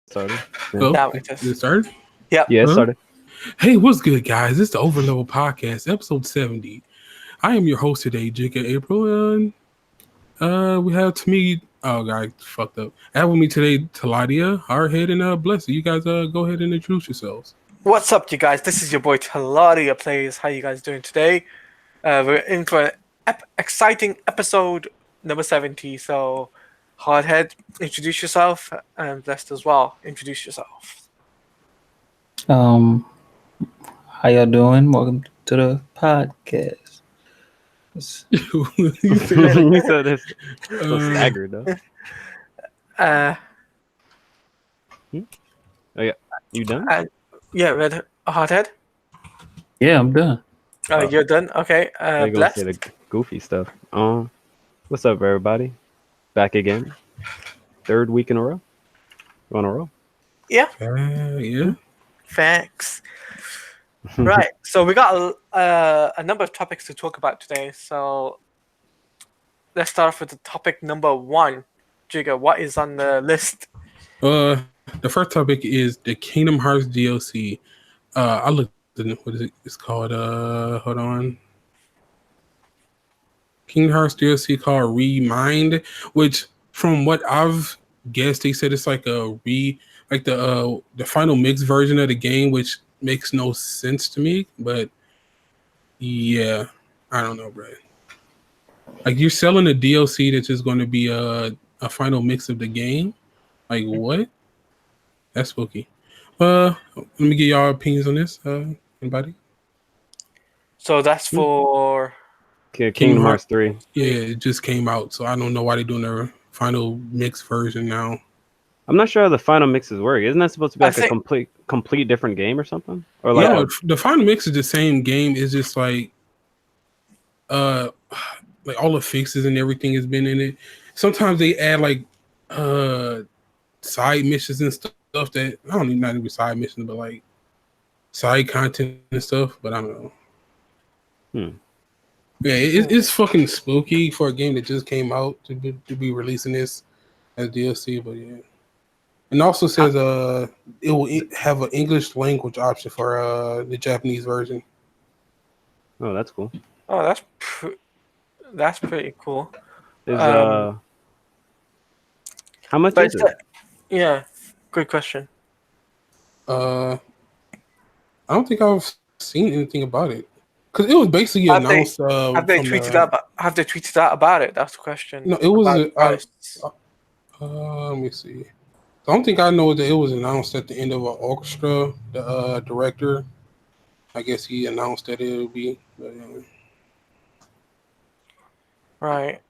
Started. Yeah. Oh, Now it it just. started? Yep. Yeah, it Huh? started. Hey, what's good, guys? It's the Overleveled Podcast, episode 70. I am your host today, Jake April, and we have to me. Oh, God, fucked up. I have with me today, Taladia, Hardhead, and Blessed. You guys go ahead and introduce yourselves. What's up, you guys? This is your boy Talaria Plays. How you guys doing today? We're in for an exciting episode number 70. So, Hardhead, introduce yourself, and Blessed as well. Introduce yourself. Um, how y'all doing? Welcome to the podcast. You said, You said this so staggered though. Uh, Oh yeah, you done? yeah, Red Hardhead. Yeah, I'm done. You're done. Okay. They're gonna say Blessed. the goofy stuff. What's up, everybody? Back again. Third week in a row. You on a roll? Yeah. yeah. Thanks. Right. So we got a number of topics to talk about today. So let's start off with the topic number 1. Jigga, what is on the list? The first topic is the Kingdom Hearts DLC. I looked at it. What is it? It's called, hold on. Kingdom Hearts DLC called Remind, which from what I've guessed, they said it's like like the final mix version of the game, which makes no sense to me. But yeah, I don't know, bro. Like you're selling a DLC that's just going to be a final mix of the game. Like what? That's spooky. Let me get y'all opinions on this. Anybody? So that's for Kingdom Hearts 3. Yeah, it just came out, so I don't know why they're doing their final mix version now. I'm not sure how the final mixes work. Isn't that supposed to be I like a think- complete different game or something? Or like No, the final mix is the same game. It's just like all the fixes and everything has been in it. Sometimes they add like side missions and stuff that I don't even not even side missions, but like side content and stuff. But I don't know. Yeah, it's fucking spooky for a game that just came out to be releasing this as DLC. But yeah, and also says it will have an English language option for the Japanese version. Oh, that's cool. Oh, that's pretty cool. Is how much But is it? yeah, good question. I don't think I've seen anything about it because it was basically announced. Have they tweeted out about it? That's the question. No, it was. About Let me see. I don't think I know that it was announced at the end of an orchestra. The director, I guess he announced that it would be. But, right.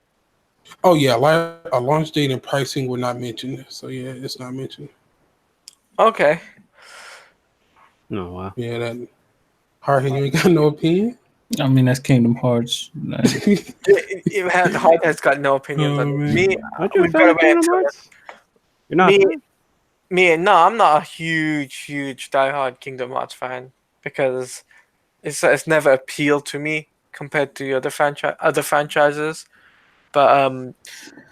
Oh yeah, a launch date and pricing were not mentioned. So yeah, it's not mentioned. Okay. No, wow. Yeah, that Hardhead, you ain't got no opinion. I mean, that's Kingdom Hearts. Hard has got no opinions on me. Aren't you a we've fan got of to Kingdom wait Hearts? You're not. No, I'm not a huge diehard Kingdom Hearts fan because it's never appealed to me compared to other franchises. But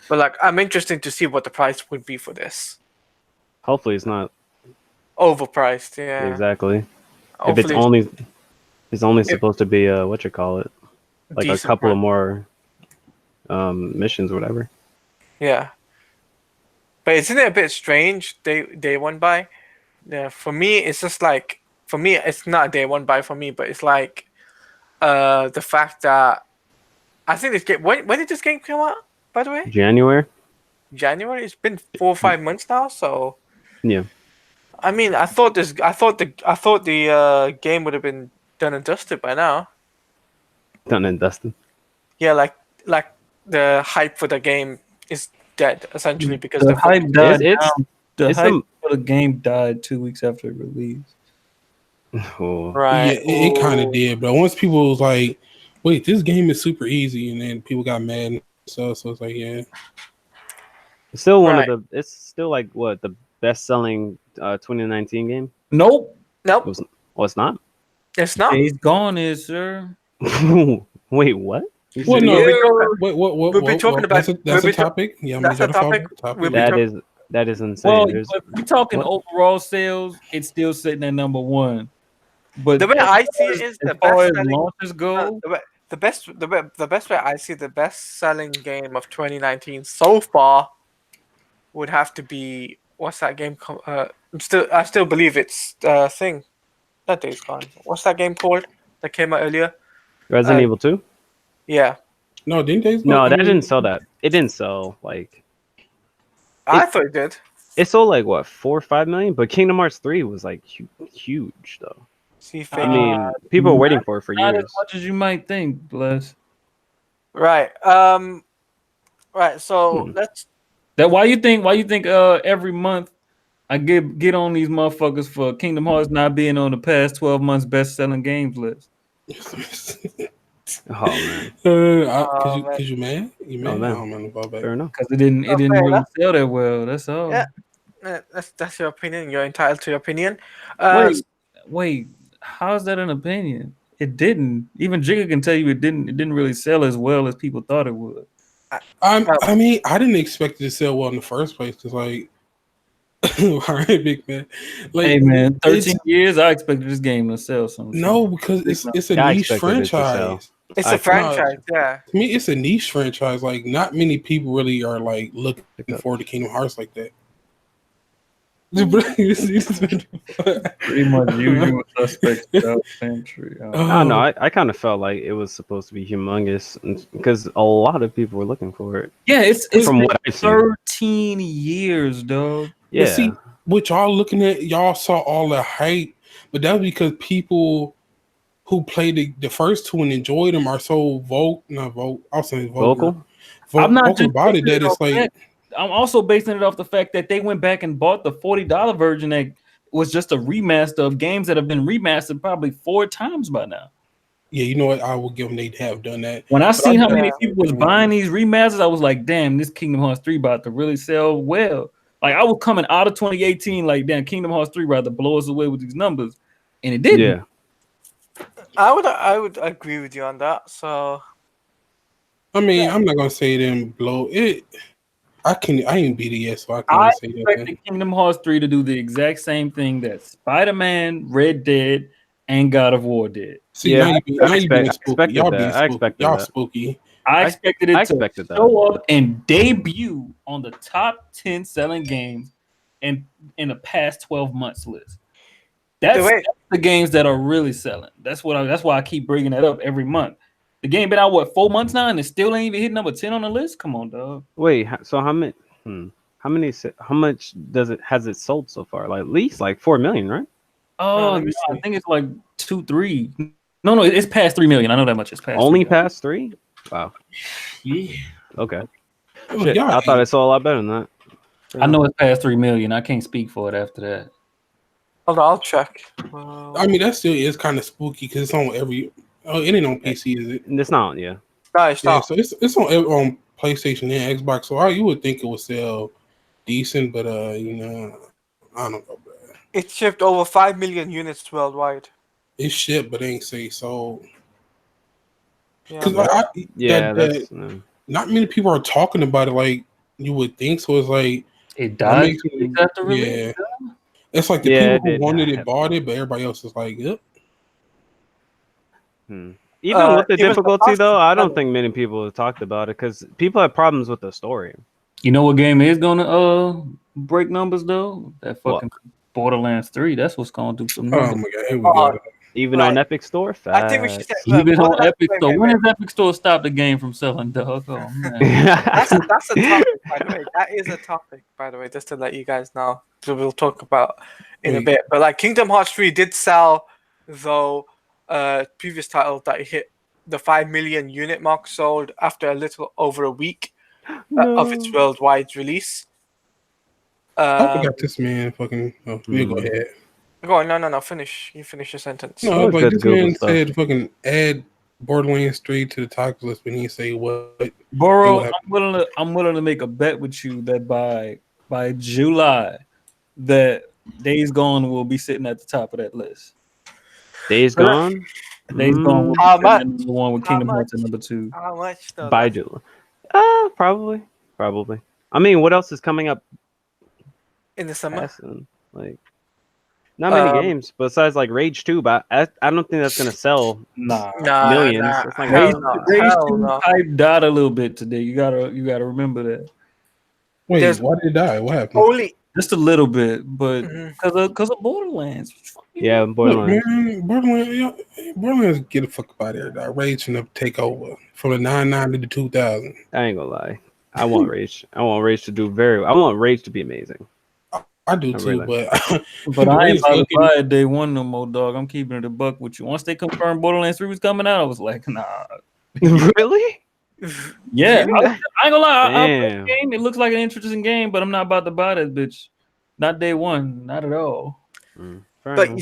like I'm interested to see what the price would be for this. Hopefully, it's not Overpriced, yeah. exactly. Hopefully If it's only supposed to be like a couple of more missions or whatever. Yeah. But isn't it a bit strange day one buy? Yeah, for me it's just like it's not a day one buy for me, but it's like the fact that I think this game when did this game come out, by the way? January. It's been 4 or 5 months now, so Yeah. I mean I thought the game would have been done and dusted by now. Done and dusted. Yeah, like the hype for the game is dead essentially because the hype died. The it's hype for the game died 2 weeks after it released. Oh. Right. Yeah, it kind of did. But once people was like, "Wait, this game is super easy," and then people got mad and stuff. So it's like, yeah, It's still it's still like what the best-selling 2019 game. Nope. It's not. It's not. Days Gone is, sir. Wait, what? Well, no. Yeah. What? We've been talking about that's a topic. Yeah, that's a topic. topic. We've been That is That is insane. Well, There's if we're talking what? overall sales, it's still sitting at number one. But The way as I far see as, it is as the far best as selling. launches go, The best way I see the best selling game of 2019 so far would have to be what's that game called? I still believe it's thing. That day's gone. What's that game called that came out earlier? Resident Uh, Evil 2? Yeah, No, didn't they? No, that didn't sell that. It didn't sell like I thought it did. it sold like what 4 or 5 million, but Kingdom Hearts 3 was like huge though. See, I fake. mean, people were waiting for it for not as years. much as you might think, Bless. Right. Right. So let's. That why you think every month I get on these motherfuckers for Kingdom Hearts not being on the past 12 months best selling games list. Oh man. Cause you mad? You mad? Oh I man. don't know about that. Fair enough. Because it didn't Fair really enough. sell that well. That's all. Yeah. That's your opinion. You're entitled to your opinion. Wait, how's that an opinion? It didn't. Even Jigga can tell you it didn't really sell as well as people thought it would. I mean, I didn't expect it to sell well in the first place because, like, all right, big man. Like, Hey man, 13 years, I expected this game to sell something. No, because it's a Yeah, I niche expected it to sell. franchise. It's a franchise, yeah. To me, it's a niche franchise. Like, not many people really are like looking forward to Kingdom Hearts like that. Pretty much usual suspects without entry. I don't know. I kind of felt like it was supposed to be humongous because a lot of people were looking for it. Yeah, it's from been what I see. 13 years, dog. Yeah. Yeah. See, what y'all looking at, y'all saw all the hype, but that's because people who played the first two and enjoyed them are so Vocal. I'm not vocal just about it that it's like that. I'm also basing it off the fact that they went back and bought the $40 version that was just a remaster of games that have been remastered probably 4 times by now. Yeah, you know what? I will give them they have done that. When I seen how many yeah. people was buying these remasters, I was like, damn, this Kingdom Hearts 3 about to really sell well. Like I was coming out of 2018, like damn, Kingdom Hearts 3 about to blow us away with these numbers, and it didn't. Yeah. I would agree with you on that. So, I mean, I'm not gonna say it didn't blow it. I ain't beat it yet, so I I can't say that. expected Kingdom Hearts 3 to do the exact same thing that Spider-Man, Red Dead, and God of War did. See, Yeah, now you being spooky. expected Y'all that. being I spooky. expected Y'all that. spooky. I expected it I to expected that. show up and debut on the top 10 selling games in the past 12 months list. That's the games that are really selling. That's why I keep bringing that up every month. The game been out 4 months now and it still ain't even hit number 10 on the list. Come on, dog. Wait, so how much has it sold so far? Like at least like 4 million, right? Oh, I think it's like 2, 3. No, it's past 3 million. I know that much. It's past Only 3 past 3? Wow. Yeah. Okay. Oh, Shit, I thought it saw a lot better than that. I know it's past 3 million. I can't speak for it after that. Hold on, I'll check. I mean, that still is kind of spooky because it's on every. Oh, it ain't on PC, is it? It's not. Yeah. No, it's Yeah, not. so it's on PlayStation and Xbox. So you would think it would sell decent, but you know, I don't know. Bro. It shipped over 5 million units worldwide. It's shit, but it ain't say so. Yeah, Because not many people are talking about it like you would think. So it's like it died after release. Yeah, it's like the people who wanted it bought it, but everybody else is like, yep. Even with the difficulty, though, I don't think many people have talked about it because people have problems with the story. You know what game is gonna break numbers though? That fucking Borderlands 3. That's what's gonna do some numbers. Oh my god, here we go. Even on Epic Store? I think we should say even on Epic Store. When does Epic Store stop the game from selling, dog? Oh man. that's a topic, by the way. That is a topic, by the way, just to let you guys know. So we'll talk about in a bit. But like Kingdom Hearts 3 did sell, though previous title that hit the 5 million unit mark sold after a little over a week of its worldwide release. I forgot this man fucking. Oh, you go ahead. Go on, no. Finish. You finish your sentence. No, like this man said, fucking add Borderlands 3 to the top list, but he didn't say what. Boro, I'm willing to make a bet with you that by July, that Days Gone will be sitting at the top of that list. Days Gone. Days Gone will be number 1 with Kingdom Hearts at number 2. How much though? By July. Probably. I mean, what else is coming up in the summer. passing. Like, not many games besides like Rage 2, but I don't think that's gonna sell Nah. millions. Nah, That's not Rage, gonna sell. Rage hell 2 no. hype died a little bit today. You gotta remember that. Wait, There's why did it die? What happened? only Just a little bit, but Mhm. because of Borderlands. Yeah, Look, Borderlands. man, Borderlands, get the fuck up out of here, dog. Rage finna take over from the 99 to the 2000. I ain't gonna lie. I want Rage. I want Rage to do very. I want Rage to be amazing. I do I too, really- but But the I way ain't it's about to looking, buy it day one no more, dog. I'm keeping it a buck with you. Once they confirmed Borderlands 3 was coming out, I was like, nah. Really? Yeah, Even I that- ain't gonna lie. I'll play the Damn. game. It looks like an interesting game, but I'm not about to buy that bitch. Not day one. Not at all. Fair but enough. you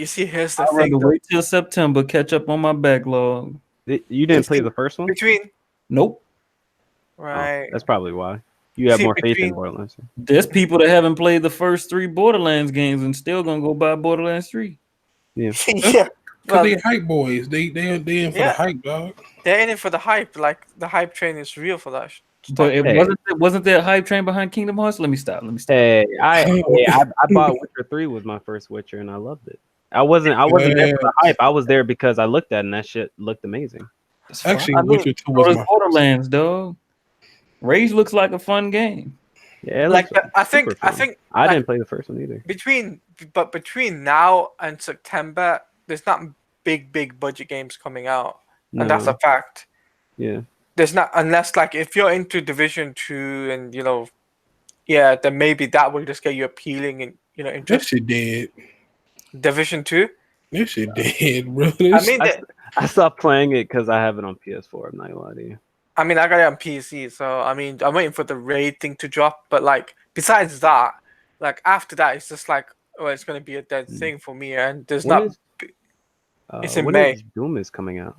see, here's the I'd rather thing though. wait till September, catch up on my backlog. You didn't play the first one? Between Nope. right. That's probably why. You have See, more faith in between- Borderlands. There's people that haven't played the first 3 Borderlands games and still gonna go buy Borderlands 3. yeah. because Well, they hype boys. They in for Yeah. the hype, dog. they're in it for the hype. Like the hype train is real for that. But it Hey. wasn't there a hype train behind Kingdom Hearts? Let me stop. Hey, I bought Witcher 3 was my first Witcher and I loved it. I wasn't there for the hype. I was there because I looked at it and that shit looked amazing. That's Actually, I mean, Witcher 2 So was does my first. Borderlands, dog. Rage looks like a fun game. Yeah, it like looks I think super I fun. think I like, didn't play the first one either. between now and September, there's not big budget games coming out, and that's a No. fact. Yeah. There's not, unless like if you're into Division 2 and yeah, then maybe that will just get you appealing and That interest. shit dead. Division 2. That shit dead, bro. I mean, I stopped playing it because I have it on PS4. I'm not gonna lie to you. I got it on PC, so I mean, I'm waiting for the raid thing to drop. But like, besides that, like after that, it's just like, oh, it's gonna be a dead thing for me, and there's When not. is- It's in when May. is Doom is coming out?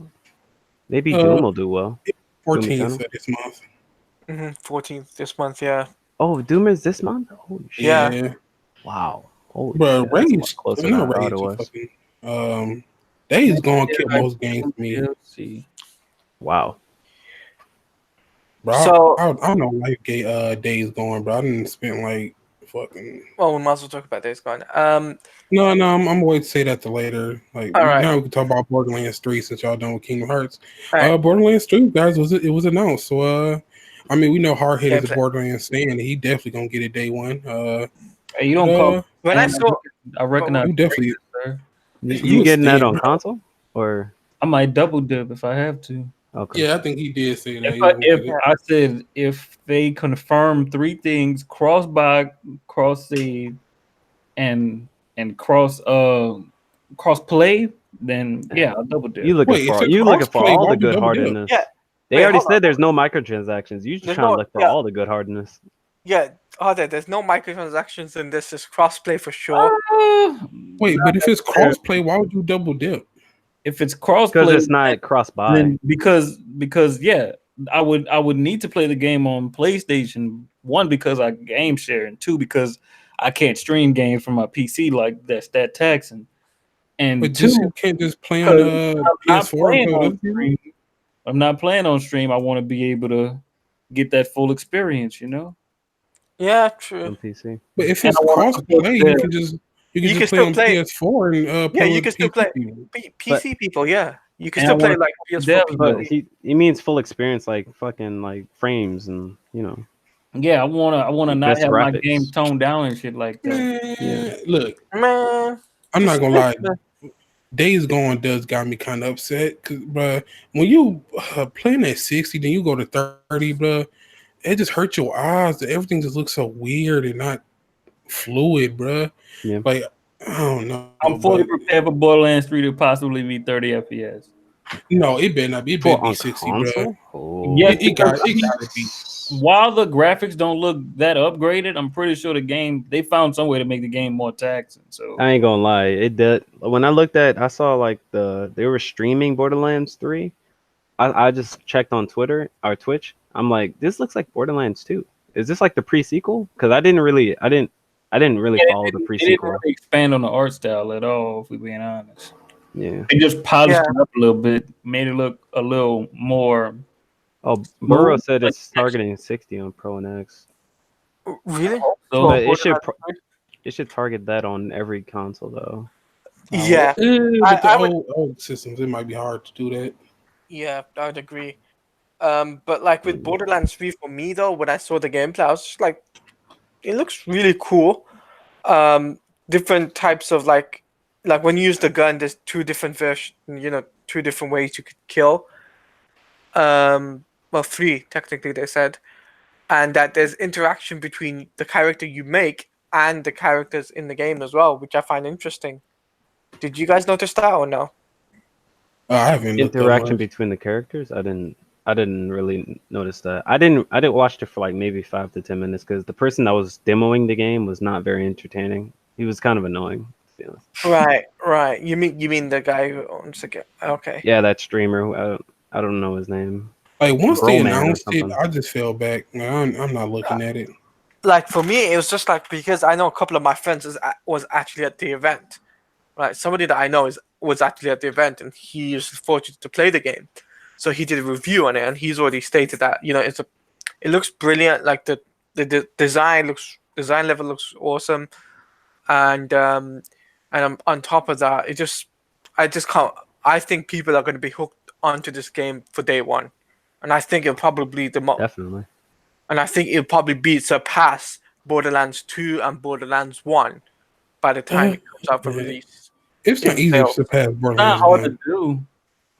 Maybe Uh, Doom will do well. 14th of this month. 14th this month, yeah. Oh, Doom is this month? Holy shit. Yeah. Wow. Holy Bro, shit, that's a lot Rage, closer than not I thought Rage, it was. fucking, Days gonna kill most games for me. DLC. Wow. Bro, So- I don't know why Days going, bro. I didn't spend like fucking. Well, we might as well talk about Days Gone. No, I'm gonna wait to say that to later. Like All right. now we can talk about Borderlands 3 since y'all done with Kingdom Hearts. All right. Borderlands 3, guys, it was announced. So I mean we know Hardhead is a Gameplay. Borderlands fan. He definitely gonna get it day one. Hey, you don't call. When I saw, I recognize. you definitely Sir. You a getting that stan, on bro. console? Or I might double dip if I have to. okay. Yeah, I think he did say that. I said if they confirm 3 things: cross buy, cross save, and cross play, then yeah, I'll double dip. You looking Wait, for if it's you looking for crossplay, all why the would you good double dip? hardness. Yeah. They Wait, already hold said on. there's no microtransactions. You just There's trying to no- look for yeah. all the good hardness. yeah, there's no microtransactions in this. Is crossplay for sure. Wait, but if it's crossplay, why would you double dip? If it's cross Because play, it's not cross buy. then because yeah, I would need to play the game on PlayStation. 1, because I game share, and 2, because I can't stream games from my PC like that's that taxing. And But 2, you can't just play on I'm not PS4 playing and play with on other people? stream. I'm not playing on stream. I want to be able to get that full experience, Yeah, true. on PC. But if And it's I wanna support crossplay, the- you can just play still on play- PS4 and Yeah, play you with can still PC play people. PC people. Yeah, you can And still I play wanna like PS4 Devs, people. But he means full experience, like fucking like frames and Yeah, I wanna not Best have my graphics. game toned down and shit like that. Man, Yeah. look, Man, I'm not gonna lie. Days Gone does got me kind of upset, cause, bruh, when you playing at 60, then you go to 30, bruh, it just hurts your eyes. Everything just looks so weird and not fluid, bruh. Yeah. Like, I don't know. I'm fully but- prepared for Borderlands 3 to possibly be 30 FPS. No, it better not be. It for better be on 60, bruh. console. Oh. Yes, It gotta be. While the graphics don't look that upgraded, I'm pretty sure they found some way to make the game more taxing. So I ain't gonna lie, it did. When I saw like they were streaming Borderlands 3. I just checked on Twitter or Twitch. I'm like, this looks like Borderlands 2. Is this like the pre-sequel? Because I didn't really follow the they didn't pre-sequel. really expand on the art style at all, if we're being honest. Yeah. They just polished it up a little bit, made it look a little more. Oh, Burrow said it's targeting 60 on Pro and X. Really? So But it should Borderlands 3? it should target that on every console though. Yeah, With the I would. old systems, it might be hard to do that. Yeah, I would agree. But like with Borderlands 3 for me though, when I saw the gameplay, I was just like, it looks really cool. Different types of like when you use the gun, there's two different versions, two different ways you could kill. Well, three technically they said, and that there's interaction between the character you make and the characters in the game as well, which I find interesting. Did you guys notice that or no? I haven't looked that Interaction much. between the characters, I didn't really notice that. I didn't watch it for like maybe 5 to 10 minutes because the person that was demoing the game was not very entertaining. He was kind of annoying. To be honest. Right. You mean the guy who owns the game? Okay. Yeah, that streamer. I don't know his name. Like once they Roman or announced it, something. I just fell back. Like, I'm not looking at it. Like for me, it was just like because I know a couple of my friends was actually at the event. Right, somebody that I know was actually at the event, and he was fortunate to play the game. So he did a review on it, and he's already stated that it looks brilliant. Like the design level looks awesome, and on top of that, I just can't. I think people are going to be hooked onto this game for day one, and I think it'll probably Definitely. and I think it'll probably surpass Borderlands 2 and Borderlands 1 by the time it comes out for Yeah. release. It's not in easy to sales. surpass it's not Borderlands hard 1. to do.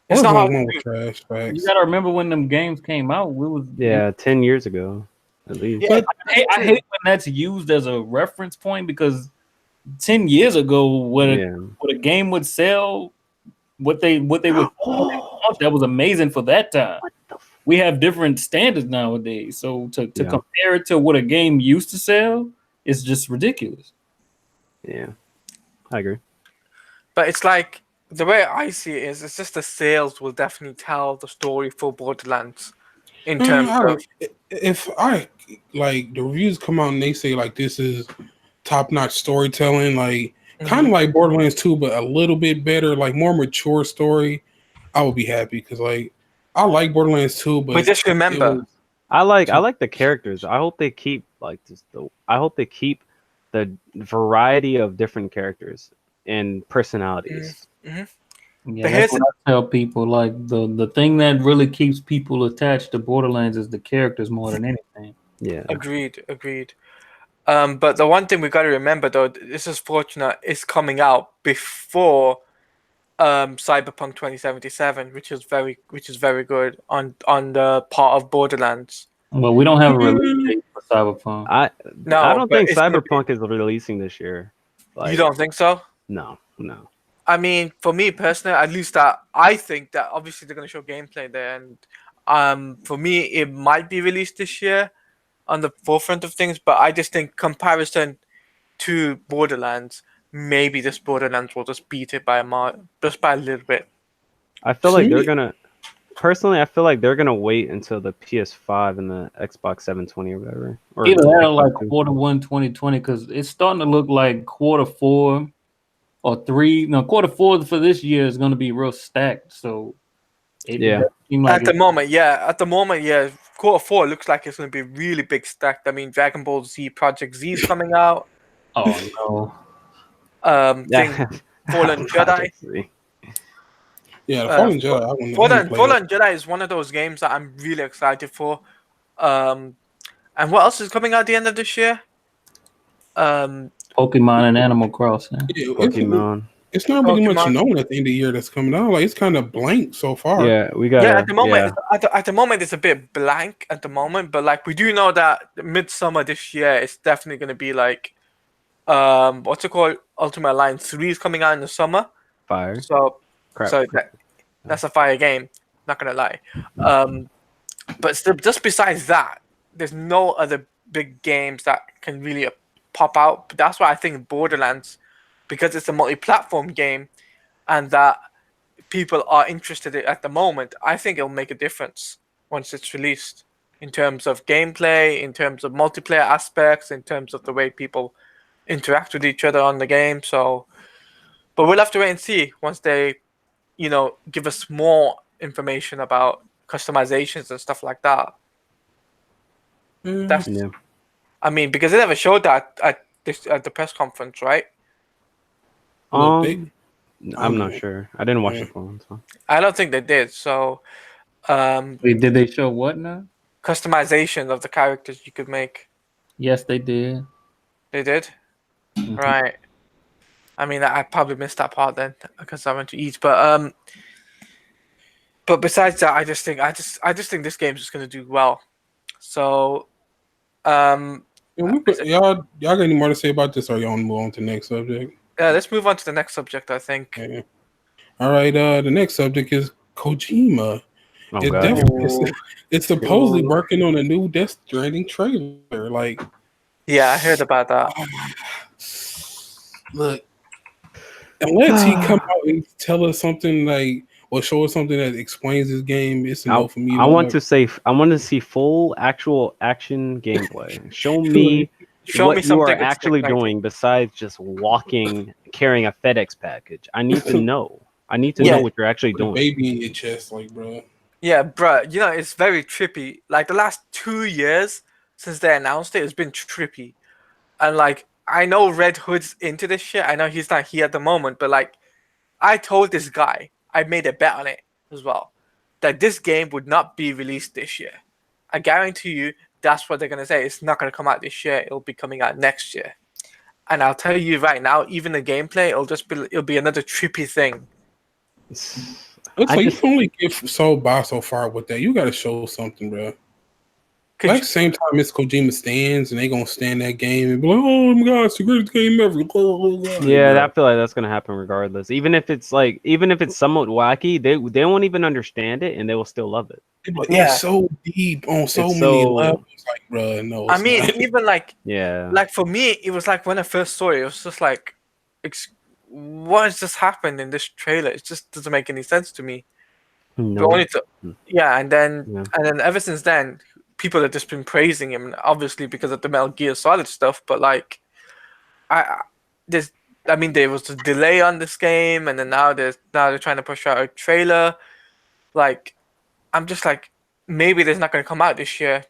It's not hard Borderlands 1 to was do. trash, facts. You gotta remember when them games came out. Yeah, 10 years ago, at least. Yeah, I hate when that's used as a reference point because 10 years ago, what a game would sell, what they would that was amazing for that time. We have different standards nowadays, so to compare it to what a game used to sell is just ridiculous. Yeah, I agree. but it's like the way I see it is, it's just the sales will definitely tell the story for Borderlands in terms of. If I like the reviews come out and they say like this is top notch storytelling, like kind of like Borderlands 2, but a little bit better, like more mature story, I would be happy because like I like Borderlands 2, but just remember, I like the characters. I hope they keep I hope they keep the variety of different characters and personalities. Yeah, But that's what I tell people. Like the thing that really keeps people attached to Borderlands is the characters more than anything. Yeah. agreed. But the one thing we got to remember though, this is fortunate, is coming out before Cyberpunk 2077, which is very good on the part of Borderlands. Well, we don't have a release date for Cyberpunk. I don't think Cyberpunk is releasing this year. Like, you don't think so? No. I mean, for me personally, at least that I think that obviously they're going to show gameplay there, and for me, it might be released this year on the forefront of things. But I just think comparison to Borderlands, maybe this Borderlands will just beat it by just by a little bit. I feel like they're gonna. Personally, I feel like they're gonna wait until the PS5 and the Xbox 720 or whatever. Or Either that or Xbox like Two. Q1 2020, because it's starting to look like Q4 or 3. No, Q4 for this year is going to be real stacked. So it does seem like At the moment, yeah. Q4 looks like it's going to be really big stacked. I mean, Dragon Ball Z Project Z is coming out. Oh no. Fallen Jedi. Yeah, the Fallen Jedi. Fallen Jedi is one of those games that I'm really excited for. And what else is coming out at the end of this year? Pokemon and Animal Crossing. Pokemon. It's not really much known at the end of the year that's coming out. Like it's kind of blank so far. Yeah, we got. Yeah, at the moment, at the moment, it's a bit blank at the moment. But like, we do know that Midsummer this year is definitely going to be like, what's it called? Ultimate Alliance 3 is coming out in the summer. Fire. So, Crap. that's a fire game. Not gonna lie. But still, just besides that, there's no other big games that can really pop out. But that's why I think Borderlands, because it's a multi-platform game, and that people are interested in at the moment, I think it'll make a difference once it's released in terms of gameplay, in terms of multiplayer aspects, in terms of the way people interact with each other on the game. So, but we'll have to wait and see once they, give us more information about customizations and stuff like that. I mean, because they never showed that at the press conference, right? Look, I'm not sure. I didn't watch the full one. So. I don't think they did. So, Wait, did they show what now? customization of the characters you could make. Yes, they did. They did, right? I mean, I probably missed that part then because I went to eat. But besides that, I just think this game's just gonna do well. So, y'all got any more to say about this, or y'all want to move on to the next subject? let's move on to the next subject. I think. Yeah. All right. The next subject is Kojima. Oh, God. It's supposedly working on a new Death Stranding trailer. Like, yeah, I heard about that. Look, unless he come out and tell us something like, or show us something that explains this game, it's a no for me. I want to see full actual action gameplay. Show me what you are actually doing besides just walking, carrying a FedEx package. I need to know. I need to know what you're actually doing. Baby in your chest, like, bro. Yeah, bro. You know, it's very trippy. Like, the last 2 years since they announced it, it's been trippy. And, like, I know Red Hood's into this shit. I know he's not here at the moment, but, like, I told this guy, I made a bet on it as well, that this game would not be released this year. I guarantee you that's what they're going to say. It's not going to come out this year. It'll be coming out next year. And I'll tell you right now, even the gameplay, it'll be another trippy thing. Looks like you can only get so far with that. You got to show something, bro. Like, same time Miss Kojima stands, and they gonna stand that game and be like, "Oh my god, it's the greatest game ever." Yeah, I feel like that's gonna happen regardless. Even if it's somewhat wacky, they won't even understand it, and they will still love it. It's so deep on so many levels. Like, bro, no. I mean, even like, yeah, like for me, it was like when I first saw it, it was just like, what has just happened in this trailer? It just doesn't make any sense to me. No. And then ever since then, people have just been praising him, obviously because of the Metal Gear Solid stuff. But like, there was a delay on this game, and then now they're trying to push out a trailer. Like, I'm just like, maybe there's not going to come out this year.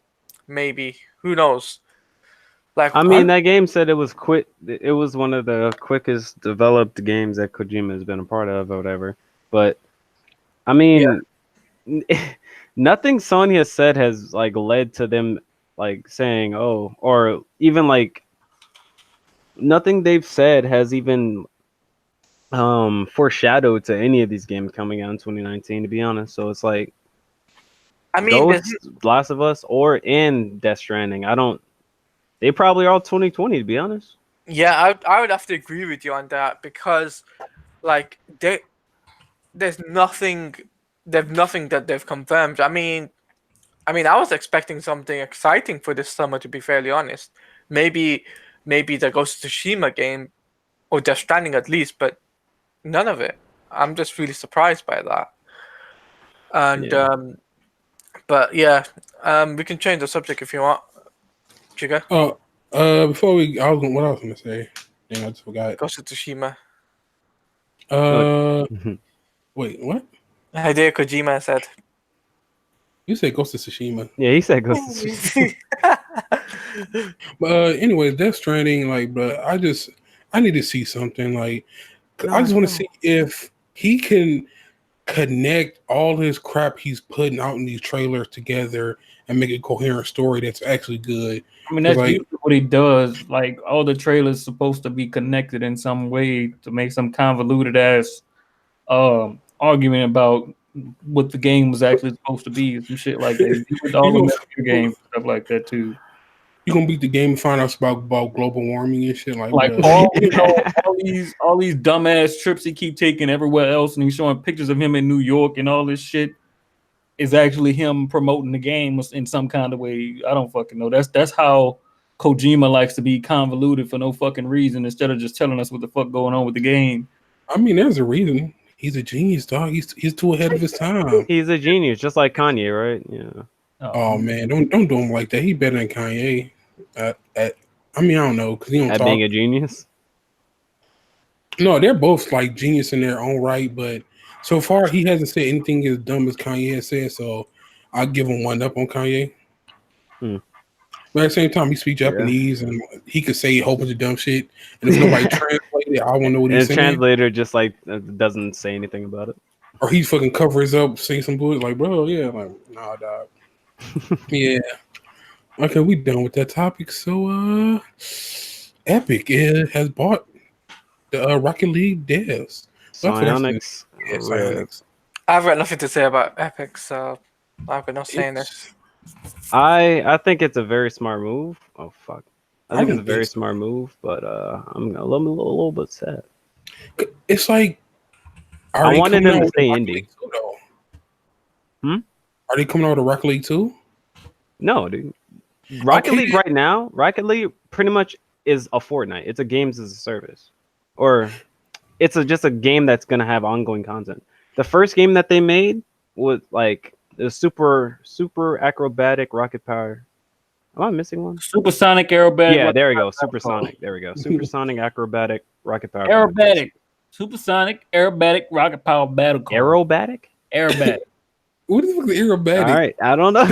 Maybe, who knows? Like, I mean, that game said it was It was one of the quickest developed games that Kojima has been a part of, or whatever. But I mean, nothing Sony has said has like led to them like saying, "Oh," or even like nothing they've said has even foreshadowed to any of these games coming out in 2019. To be honest, so it's like, I mean, Last of Us or in Death Stranding. They probably are all 2020, to be honest. Yeah, I would have to agree with you on that because, like, there's nothing that they've confirmed. I mean, I was expecting something exciting for this summer, to be fairly honest. Maybe the Ghost of Tsushima game or Death Stranding at least, but none of it. I'm just really surprised by that. And but yeah, we can change the subject if you want. Chica? Before what I was gonna say? Dang, I just forgot. Ghost of Tsushima. Wait, what? Hideo Kojima said. You said Ghost of Tsushima. Yeah, he said Ghost of Tsushima. But anyways, Death Stranding, like, bro, I need to see something. Like, I just want to see if he can connect all his crap he's putting out in these trailers together and make a coherent story that's actually good. I mean, that's usually what he does. Like, all the trailers supposed to be connected in some way to make some convoluted ass argument about what the game was actually supposed to be and some shit like that. With all the Metal Gear games and stuff like that too. You gonna beat the game and find out about global warming and shit like all these dumbass trips he keep taking everywhere else, and he's showing pictures of him in New York and all this shit is actually him promoting the game in some kind of way. I don't fucking know. That's how Kojima likes to be convoluted for no fucking reason instead of just telling us what the fuck going on with the game. I mean, there's a reason. He's a genius, dog. He's too ahead of his time. He's a genius, just like Kanye, right? Yeah. Oh man, don't do him like that. He better than Kanye. I don't know because he don't at talk. Being a genius. No, they're both like genius in their own right, but so far he hasn't said anything as dumb as Kanye has said. So I'll give him one up on Kanye. But at the same time, he speaks Japanese and he could say a whole bunch of dumb shit. And if nobody translates it, I won't know what he's saying. And the translator just like doesn't say anything about it. Or he fucking covers up, say some bullshit like, bro, yeah, like, nah, dog. Yeah. Okay, we done with that topic. So, Epic has bought the Rocket League devs. Psyonix. Yeah, Psyonix. I've got nothing to say about Epic, so I'm not saying this. I think it's a very smart move. Oh fuck! I think it's a very so. smart move, but I'm a little bit sad. It's like I wanted them to stay indie. Are they coming out with a Rocket League 2? No, dude. Rocket League right now, Rocket League pretty much is a Fortnite. It's a games as a service, or it's just a game that's gonna have ongoing content. The first game that they made was like the super acrobatic rocket power. Am I missing one? Supersonic aerobatic. Yeah, there we go. Supersonic. There we go. Supersonic acrobatic rocket power. Aerobatic. Supersonic aerobatic rocket power battle call. Aerobatic? What the fuck is aerobatic? All right, I don't know.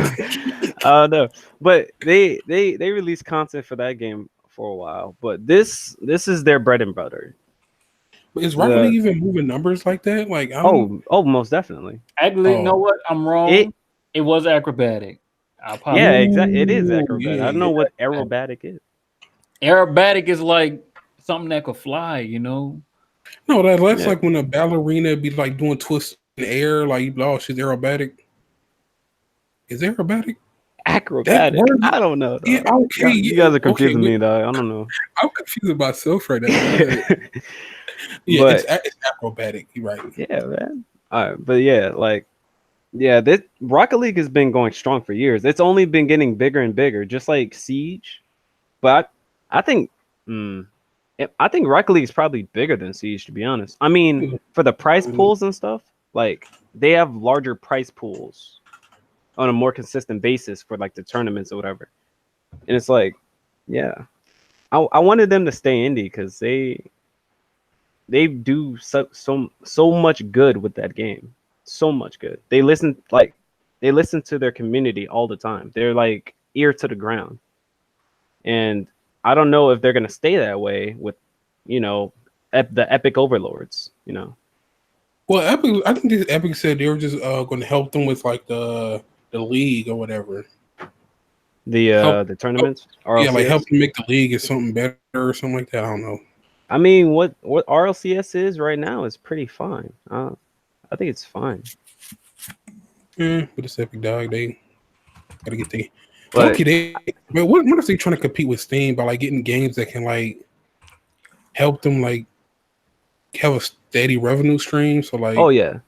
I don't know. But they released content for that game for a while. But this is their bread and butter. But is Rocket League even moving numbers like that? Like, most definitely. Actually, you know what? I'm wrong. It was acrobatic. Yeah, exactly. It is acrobatic. I don't know what aerobatic is. Aerobatic is like something that could fly, you know? No, that's like when a ballerina be like doing twists in the air, like, oh, she's aerobatic. Is aerobatic? Acrobatic? I don't know. Dog. Yeah, okay. You guys are confusing me, though. I don't know. I'm confused myself right now. Yeah, it's acrobatic. You're right. Yeah, man. All right, but this Rocket League has been going strong for years. It's only been getting bigger and bigger, just like Siege. But I think Rocket League is probably bigger than Siege, to be honest. I mean, for the prize pools and stuff, like they have larger prize pools on a more consistent basis for like the tournaments or whatever. And it's like, yeah, I wanted them to stay indie because they do so much good with that game. So much good. They listen to their community all the time. They're like ear to the ground. And I don't know if they're gonna stay that way with, the Epic overlords, Well, I think Epic said they were just going to help them with like the league or whatever. The tournaments? RLCS? Yeah, like help them make the league is something better or something like that. I don't know. I mean, what RLCS is right now is pretty fine. I think it's fine. But it's Epic, dog. They gotta get the. What if they trying to compete with Steam by like getting games that can like help them like have a steady revenue stream? So like, oh yeah,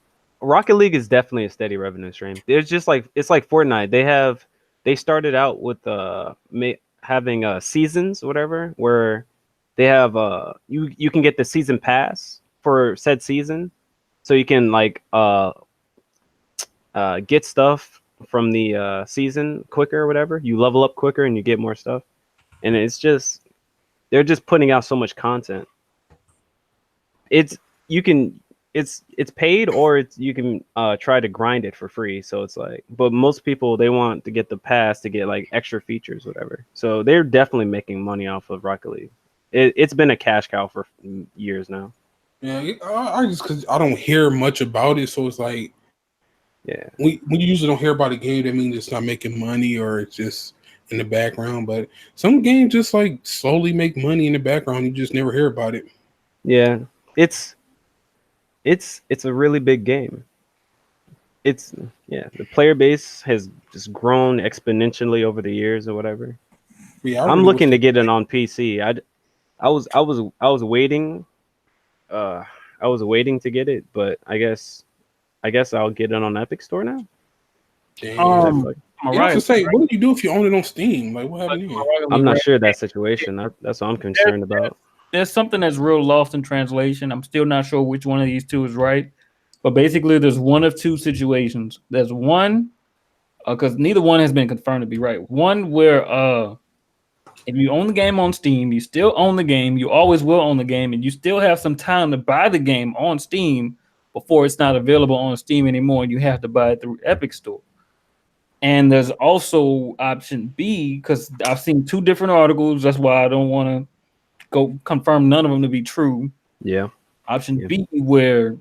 Rocket League is definitely a steady revenue stream. It's just like Fortnite. They started out with having seasons or whatever, where they have you can get the season pass for said season, so you can like get stuff from the season quicker or whatever. You level up quicker and you get more stuff, and they're just putting out so much content. It's paid, or you can try to grind it for free. So it's like, but most people, they want to get the pass to get like extra features, whatever. So they're definitely making money off of Rocket League. It's been a cash cow for years now. Yeah, I just because I don't hear much about it, so it's like, yeah, when you usually don't hear about a game, that means it's not making money or it's just in the background. But some games just like slowly make money in the background. You just never hear about it. Yeah, it's a really big game. The player base has just grown exponentially over the years or whatever. Yeah, I'm looking to get it on PC. I was waiting. I was waiting to get it, but I guess I'll get it on Epic Store now. Right. To say, what do you do if you own it on Steam? Like, what happened here? I'm not sure that situation. That's what I'm concerned about. There's something that's real lost in translation. I'm still not sure which one of these two is right, but basically, there's one of two situations. There's one, because neither one has been confirmed to be right. One where if you own the game on Steam, you still own the game. You always will own the game, and you still have some time to buy the game on Steam before it's not available on Steam anymore, and you have to buy it through Epic Store. And there's also option B, because I've seen 2 different articles. That's why I don't want to go confirm none of them to be true. Yeah. Option B, where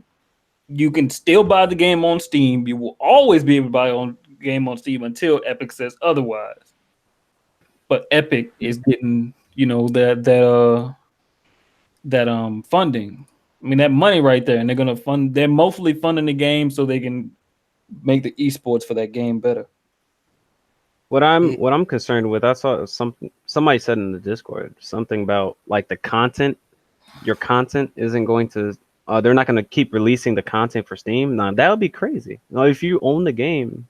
you can still buy the game on Steam. You will always be able to buy on game on Steam until Epic says otherwise. But Epic is getting, that funding. I mean, that money right there, and they're gonna fund. They're mostly funding the game so they can make the esports for that game better. What I'm concerned with, I saw somebody said in the Discord something about like the content. Your content isn't going to. They're not going to keep releasing the content for Steam. Now that would be crazy. Now, if you own the game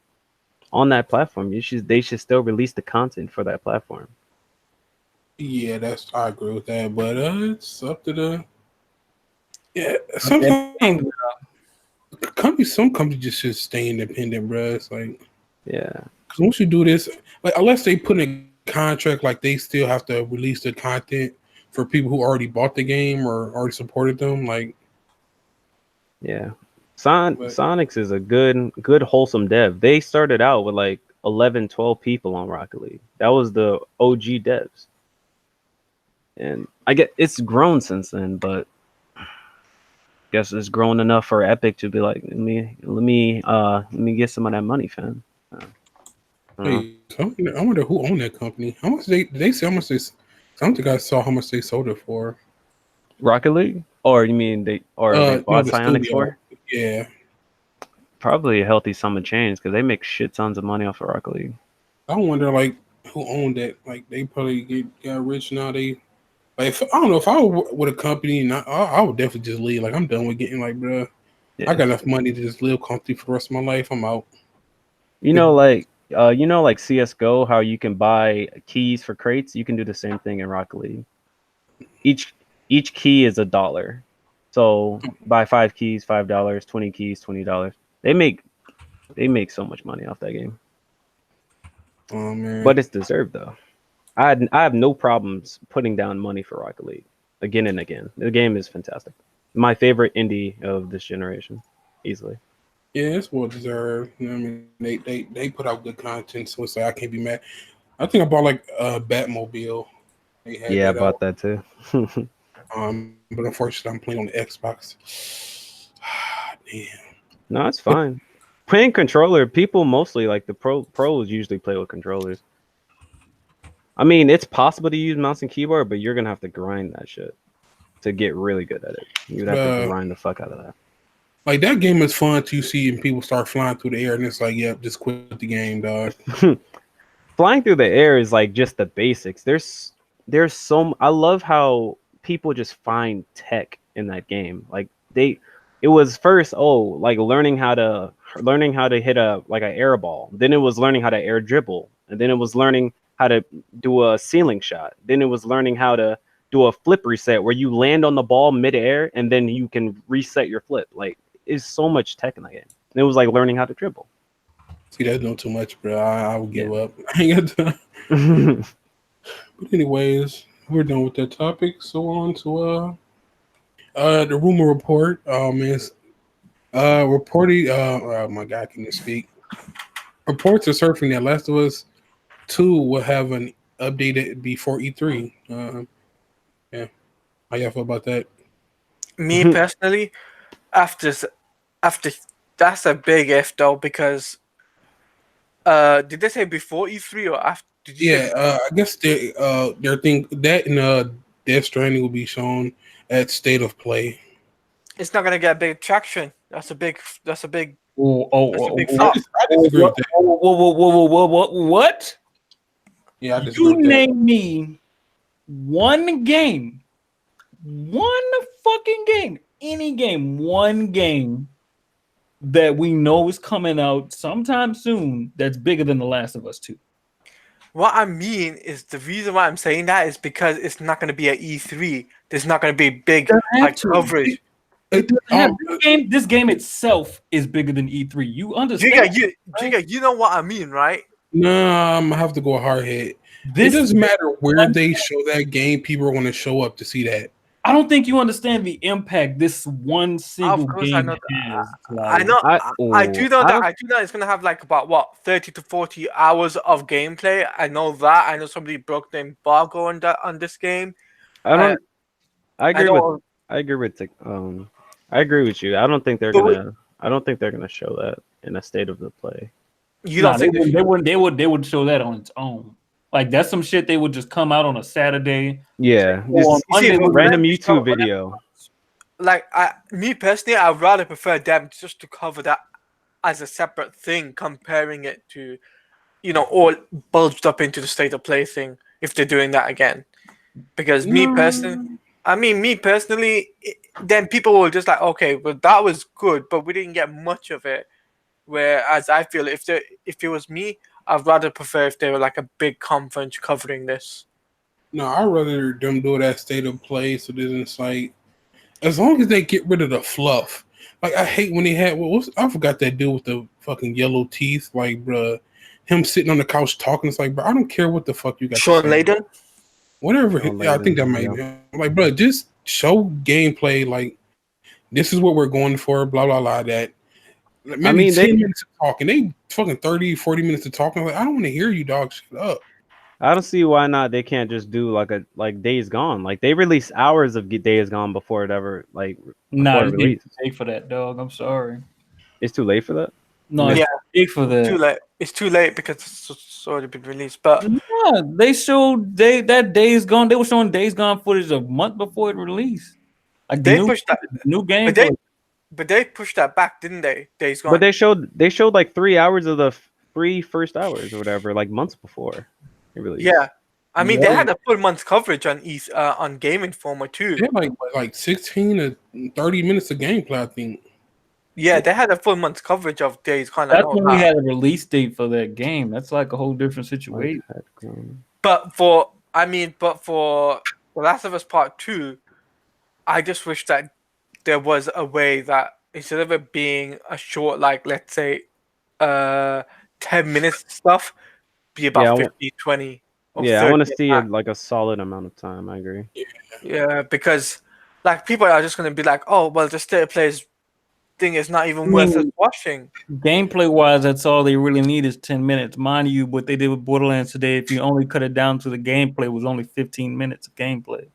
on that platform, they should still release the content for that platform. Yeah, I agree with that, but it's up to the. Yeah, sometimes some companies just should stay independent, bro. It's like, yeah, because once you do this, like unless they put in a contract, like they still have to release the content for people who already bought the game or already supported them. Like, yeah, Sonics is a good wholesome dev. They started out with like 11, 12 people on Rocket League. That was the OG devs, and I get it's grown since then, but guess it's grown enough for Epic to be like, let me get some of that money, fam. Hey, I wonder who owned that company. How much did they say? How much they? I don't think I saw how much they sold it for. Rocket League, or you mean they bought no, the Psyonix studio. for? Yeah, Probably a healthy sum of change because they make shit tons of money off of Rocket League. I wonder like who owned that. Like they probably got rich now. They like I don't know if I were with a company, and I would definitely just leave. Like I'm done with getting like, bro. Yeah. I got enough money to just live comfy for the rest of my life. I'm out. Like CS:GO, how you can buy keys for crates. You can do the same thing in Rocket League. Each key is $1. So buy 5 keys, $5. 20 keys, $20. They make so much money off that game. Oh man! But it's deserved though. I have no problems putting down money for Rocket League again and again. The game is fantastic. My favorite indie of this generation, easily. Yeah, it's well deserved. You know what I mean? They put out good content, so it's like I can't be mad. I think I bought like a Batmobile. They had Yeah, I that bought out. that too. But unfortunately, I'm playing on the Xbox. Damn. No, it's fine. Playing controller, people mostly like the pros usually play with controllers. I mean, it's possible to use mouse and keyboard, but you're gonna have to grind that shit to get really good at it. You'd have to grind the fuck out of that. Like that game is fun to see, and people start flying through the air, and it's like, yep, just quit the game, dog. Flying through the air is like just the basics. There's I love how people just find tech in that game. Like it was first like learning how to hit an air ball. Then it was learning how to air dribble, and then it was learning how to do a ceiling shot. Then it was learning how to do a flip reset where you land on the ball midair and then you can reset your flip. Like it's so much tech in that game. And it was like learning how to dribble. See, that's not too much, bro. I would give up. I ain't got time. But anyways, we're done with that topic. So on to the rumor report. Man, reporting. Oh my God, can you speak? Reports are surfing that Last of Us 2 will have an updated before E3. Yeah, how y'all feel about that? Me personally, after that's a big if though, because did they say before E3 or after? Did you say I guess their thing that and Death Stranding will be shown at State of Play. it's not gonna get big traction? That's a big flop. I disagree with that. What? Yeah, I disagree You with that. name me one game, one fucking game, any game, one game that we know is coming out sometime soon that's bigger than The Last of Us 2. What I mean is the reason why I'm saying that is because it's not going to be at E3. There's not going to be big coverage. This game itself is bigger than E3. You understand? Giga, you know what I mean, right? No, I'm gonna have to go hard head. It doesn't matter where they show that game, people are gonna show up to see that. I don't think you understand the impact this one single Of course, I game know. has. I Like, know. I do Oh, know I that. don't I do know it's gonna have like about what 30 to 40 hours of gameplay. I know that. I know somebody broke the embargo on that on this game. I Uh, don't I I agree with know. I agree with I agree with you. But I don't think they're gonna show that in a state of the play. you nah, don't they think wouldn't. They wouldn't. They would show that on its own. Like that's some shit they would just come out on a Saturday. Yeah, Or on just you see Monday, for would random them? YouTube video. Like me personally, I'd rather prefer them just to cover that as a separate thing, comparing it to all bulged up into the state of play thing. If they're doing that again, because No. me personally, then people will just like, okay, well that was good, but we didn't get much of it. Whereas I feel if it was me, I'd rather prefer if they were like a big conference covering this. No, I'd rather them do that state of play so then it's like as long as they get rid of the fluff. Like I hate when they had I forgot that dude with the fucking yellow teeth, like bruh, him sitting on the couch talking. It's like, bro, I don't care what the fuck you got to Sean say. Layden. Whatever. Sean Yeah, I think that Layden, might yeah. be him. Like, bro, just show gameplay. Like, this is what we're going for. Blah blah blah. That I maybe mean, 10 minutes of talking. They fucking 30, 40 minutes of talking. Like, I don't want to hear you, dog. Shut up. I don't see why not. They can't just do like Days Gone. Like they released hours of Days Gone before it ever nah, before it it's getting released. big for that, dog. I'm sorry. It's too late for that. No, Yeah. it's big for that. Too late. It's too late because it's already been released. But Yeah, they showed that Days Gone. They were showing Days Gone footage a month before it released. Like they pushed that. new But gameplay. they pushed that back, didn't they? Days Gone. But they showed like 3 hours of the free first hours or whatever, like months before it released. Yeah. I mean, they Yeah. had a full month's coverage on Game Informer too. They had like 16 to 30 minutes of gameplay, I think. Yeah, they had a full month's coverage of Days Gone. I That's know when we that. had a release date for that game. That's like a whole different situation. But for The Last of Us Part 2, I just wish that there was a way that instead of it being a short, like let's say 10 minutes stuff, be about Yeah, 15, 20 or Yeah, I 30 want to see max. like a solid amount of time. I agree. Yeah, because like people are just gonna be like, oh well, the state of plays thing is not even worth us watching. Gameplay wise, that's all they really need is 10 minutes. Mind you, what they did with Borderlands today, if you only cut it down to the gameplay, was only 15 minutes of gameplay.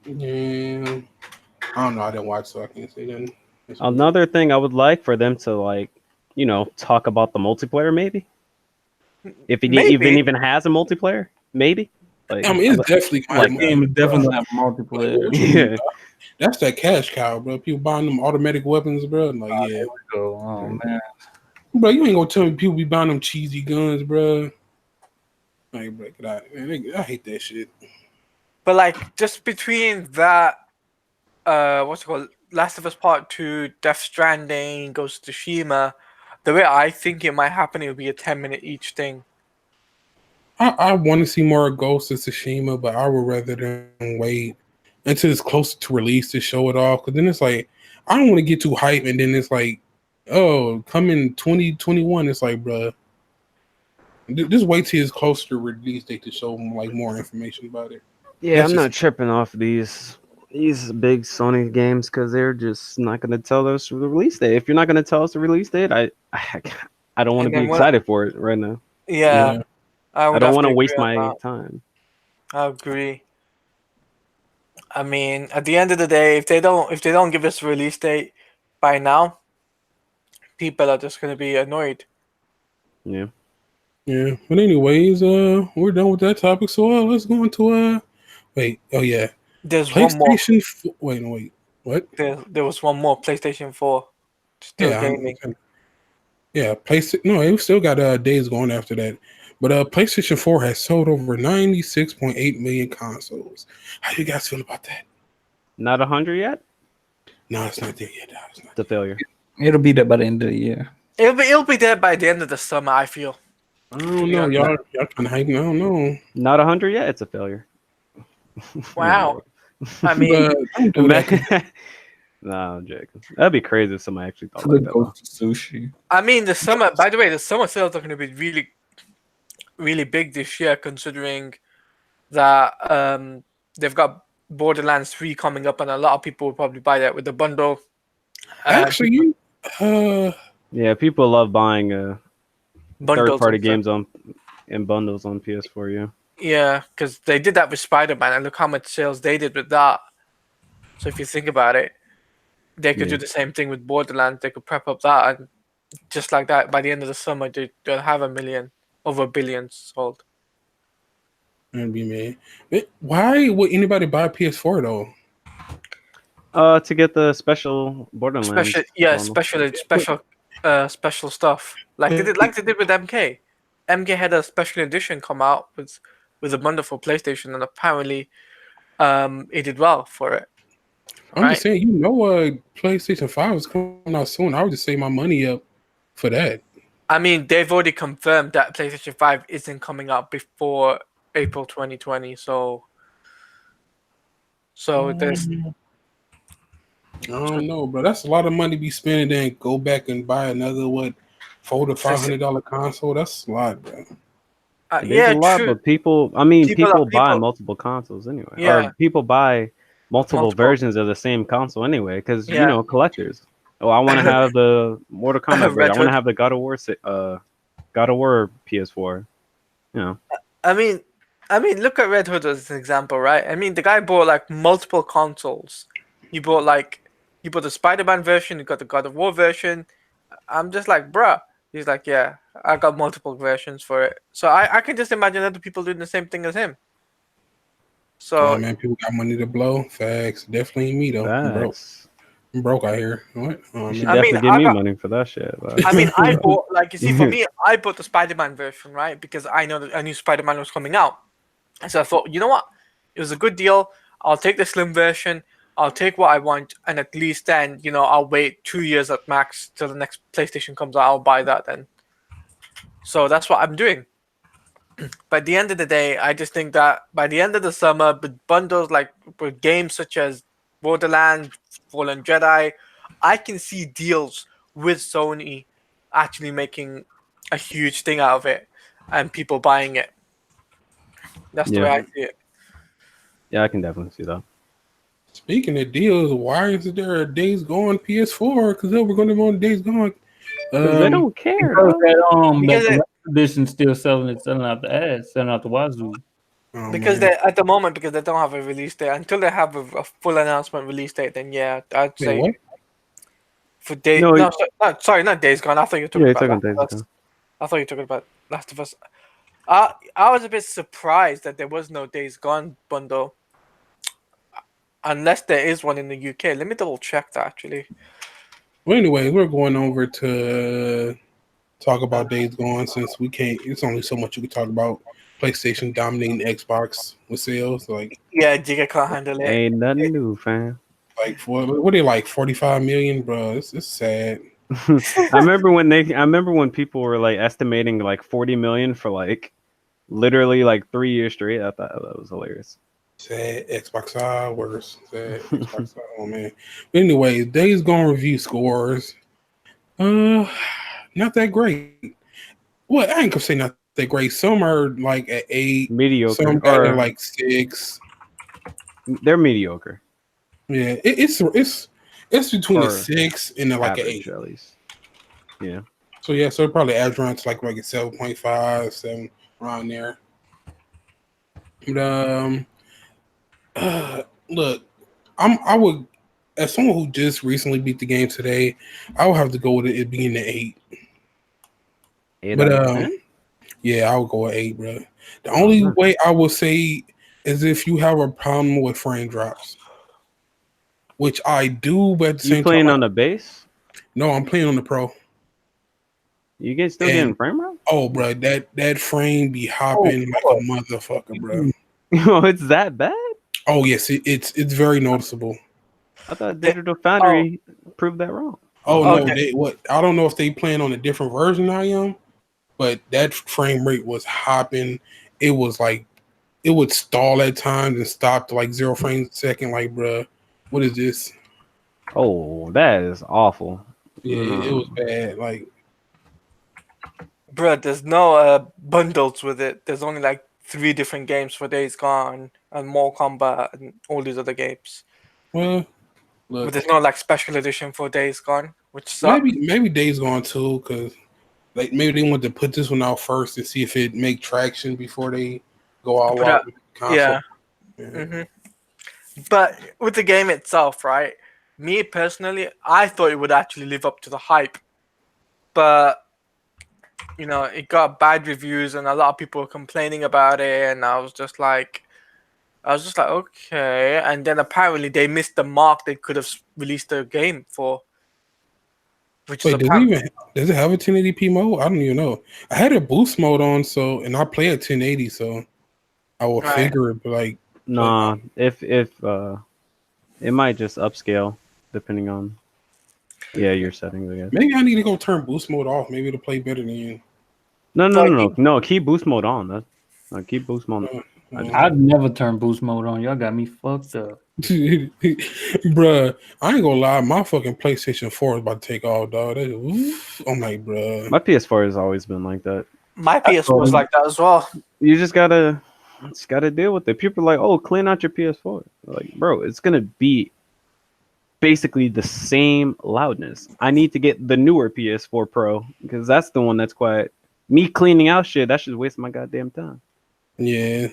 Yeah. I don't know. I didn't watch, so I can't say that. Another thing I would like for them to talk about the multiplayer, maybe. If it even has a multiplayer, maybe. Like, I mean, it's definitely Like game is definitely gonna have multiplayer. yeah. That's that cash cow, bro. People buying them automatic weapons, bro. I'm like, yeah, There we go. Oh man. bro. You ain't gonna tell me people be buying them cheesy guns, bro. Like, break it out, man. I hate that shit. But like just between that, what's it called, Last of Us Part 2, Death Stranding, Ghost of Tsushima, the way I think it might happen, it would be a 10-minute each thing. I want to see more Ghost of Tsushima, but I would rather than wait until it's closer to release to show it off. Because then it's like I don't want to get too hype, and then it's like, oh, come in 2021. It's like, bro, just wait till it's closer to release date to show like more information about it. Yeah, That's I'm just- not tripping off these big Sony games because they're just not going to tell us the release date. If you're not going to tell us the release date, I don't want to And be then excited for it right now. Yeah, I I would don't have want to agree waste on my that. time. I agree. I mean, at the end of the day, if they don't give us a release date by now, people are just gonna be annoyed. Yeah. Yeah, but anyways, we're done with that topic. So let's go into wait, oh yeah, There's one more. PlayStation. Wait, what? There was one more, PlayStation 4, still Yeah, gaming. yeah, PlayStation. No, it still got days going after that. But PlayStation 4 has sold over 96.8 million consoles. How do you guys feel about that? Not 100 yet? No, it's not there yet. No, it's not. It's a failure. It'll be there by the end of the year. It'll be there by the end of the summer, I feel. I don't know. Y'all kind of hyping. I don't know. Not 100 yet? It's a failure. Wow. I mean, But don't do that. No, I'm joking. That'd be crazy if somebody actually thought To like the that. Ghost of Sushi. I mean, the summer. By the way, the summer sales are going to be really, really big this year, considering that they've got Borderlands 3 coming up, and a lot of people will probably buy that with the bundle. Actually, Yeah, people love buying Bundles third-party and stuff. games in bundles on PS4. Yeah. Yeah, because they did that with Spider-Man, and look how much sales they did with that. So if you think about it, they could Yeah. do the same thing with Borderlands. They could prep up that, and just like that, by the end of the summer, they'll have over 1 billion sold. I'd be mad. Why would anybody buy a PS4 though? To get the special Borderlands Special, yeah, bundle. special stuff like they did with MK. MK had a special edition come out with a bundle for PlayStation, and apparently, it did well for it. I'm Right? just saying, PlayStation 5 is coming out soon. I would just save my money up for that. I mean, they've already confirmed that PlayStation 5 isn't coming out before April 2020. So there's I don't know, bro. That's a lot of money to be spending. Then go back and buy another $400 to $500 console. That's a lot, bro. It is yeah, a lot, true. but people buy People. multiple consoles anyway, Yeah. or people buy multiple versions of the same console anyway, because Yeah. collectors. Oh, I want to have the Mortal Kombat Red version. I want Hood. to have the God of War PS4. You know, I mean, look at Red Hood as an example, right? I mean, the guy bought like multiple consoles. He bought the Spider-Man version. He got the God of War version. I'm just like, bruh. He's like, yeah, I got multiple versions for it. So I can just imagine other people doing the same thing as him. So Oh man, people got money to blow. Facts. Definitely me though. facts. I'm broke out here. What? Oh You should man. definitely give me money for that shit. But. I mean, I bought you see, for me, I bought the Spider-Man version, right? Because I knew Spider-Man was coming out, and so I thought, you know what, it was a good deal. I'll take the slim version. I'll take what I want, and at least then, I'll wait 2 years at max till the next PlayStation comes out. I'll buy that then. So that's what I'm doing. But at the end of the day, I just think that by the end of the summer, with bundles like with games such as Borderlands, Fallen Jedi, I can see deals with Sony actually making a huge thing out of it and people buying it. That's the way I see it. Yeah, I can definitely see that. Speaking of deals, why is there a Days Gone PS4? Because we're going to go on Days Gone. They don't care. Because that edition still selling out the ass, selling out the wazoo. Because they at the moment, because they don't have a release date. Until they have a full announcement release date, then yeah, I'd say what? for Days. No, sorry, not Days Gone. I thought you were talking about Last of Us. I thought you were talking about Last of Us. I was a bit surprised that there was no Days Gone bundle, unless there is one in the UK. Let me double check that actually. Well, anyway, we're going over to talk about Days Gone since we can't. It's only so much you can talk about. PlayStation dominating Xbox with sales, yeah, Giga can't handle it. Ain't nothing new, fam. What are they like 45 million, bro? It's sad. I remember when people were like estimating like 40 million for like literally like 3 years straight. I thought that was hilarious. Sad Xbox worse. Sad Xbox oh man. But anyway, Days Gone review scores. Not that great. Well, I ain't gonna say not that great. Some are like at 8, mediocre, some are like 6. They're mediocre. Yeah, it's between a 6 and like an 8 at least. Yeah. So probably average around to like a 7.5, 7 around there. But look, I would, as someone who just recently beat the game today, I would have to go with it being an 8. 8 but out of 10? Yeah, I would go with 8, bro. The only way I will say is if you have a problem with frame drops, which I do, but at the same time, you playing on the base? No, I'm playing on the Pro. You guys still getting frame drop? Oh, bro, that frame be hopping like a motherfucker, bro. Oh, it's that bad? Oh yes, it's very noticeable. I thought Digital Foundry proved that wrong. Oh no, I don't know if they plan on a different version I am, but that frame rate was hopping. It was like it would stall at times and stop to like 0 frames a second. Like, bro, what is this? Oh, that is awful. Yeah, it was bad. Like, bro, there's no bundles with it. There's only like 3 different games for Days Gone and Mortal Kombat and all these other games. Well, But look, there's no like special edition for Days Gone, which sucks. maybe Days Gone too, because like maybe they want to put this one out first to see if it make traction before they go all out with the console. Yeah. But with the game itself, right? Me personally, I thought it would actually live up to the hype, but it got bad reviews and a lot of people were complaining about it, and I was just like, okay. And then apparently they missed the mark they could have released the game for. Which Wait, is does it have a 1080p mode? I don't even know. I had a boost mode on, and I play at 1080, so I will figure it. But like, nah, if it might just upscale depending on your settings, I guess. Maybe I need to go turn boost mode off. Maybe it'll play better than you. No. Keep boost mode on. Keep boost mode. I'd never turn boost mode on. Y'all got me fucked up. Bruh, I ain't gonna lie. My fucking PlayStation 4 is about to take off, dog. I'm like, bruh. My PS4 has always been like that. My PS4 was like that as well. You just gotta deal with it. People are like, oh, clean out your PS4. Like, bro, it's gonna be basically the same loudness. I need to get the newer PS4 Pro because that's the one that's quiet. Me cleaning out shit, that should waste my goddamn time. Yeah.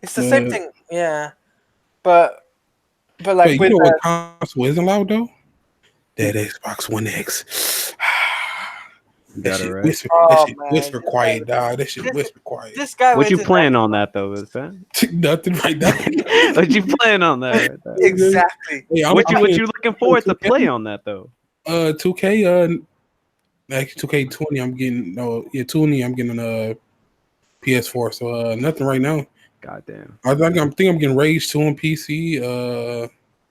It's the same thing, yeah. But like, wait, you know what console isn't loud though? That Xbox One X. That shit right. whisper quiet, dog. That shit whisper quiet. This guy. What you playing on that though, fan? Nothing right now. What you playing on that? Right there? Exactly. Hey, what you looking forward to play on that though? 2K. Actually, 2K20. I'm getting 20. I'm getting a PS4. So nothing right now. Goddamn. I think I'm getting Rage 2 on PC.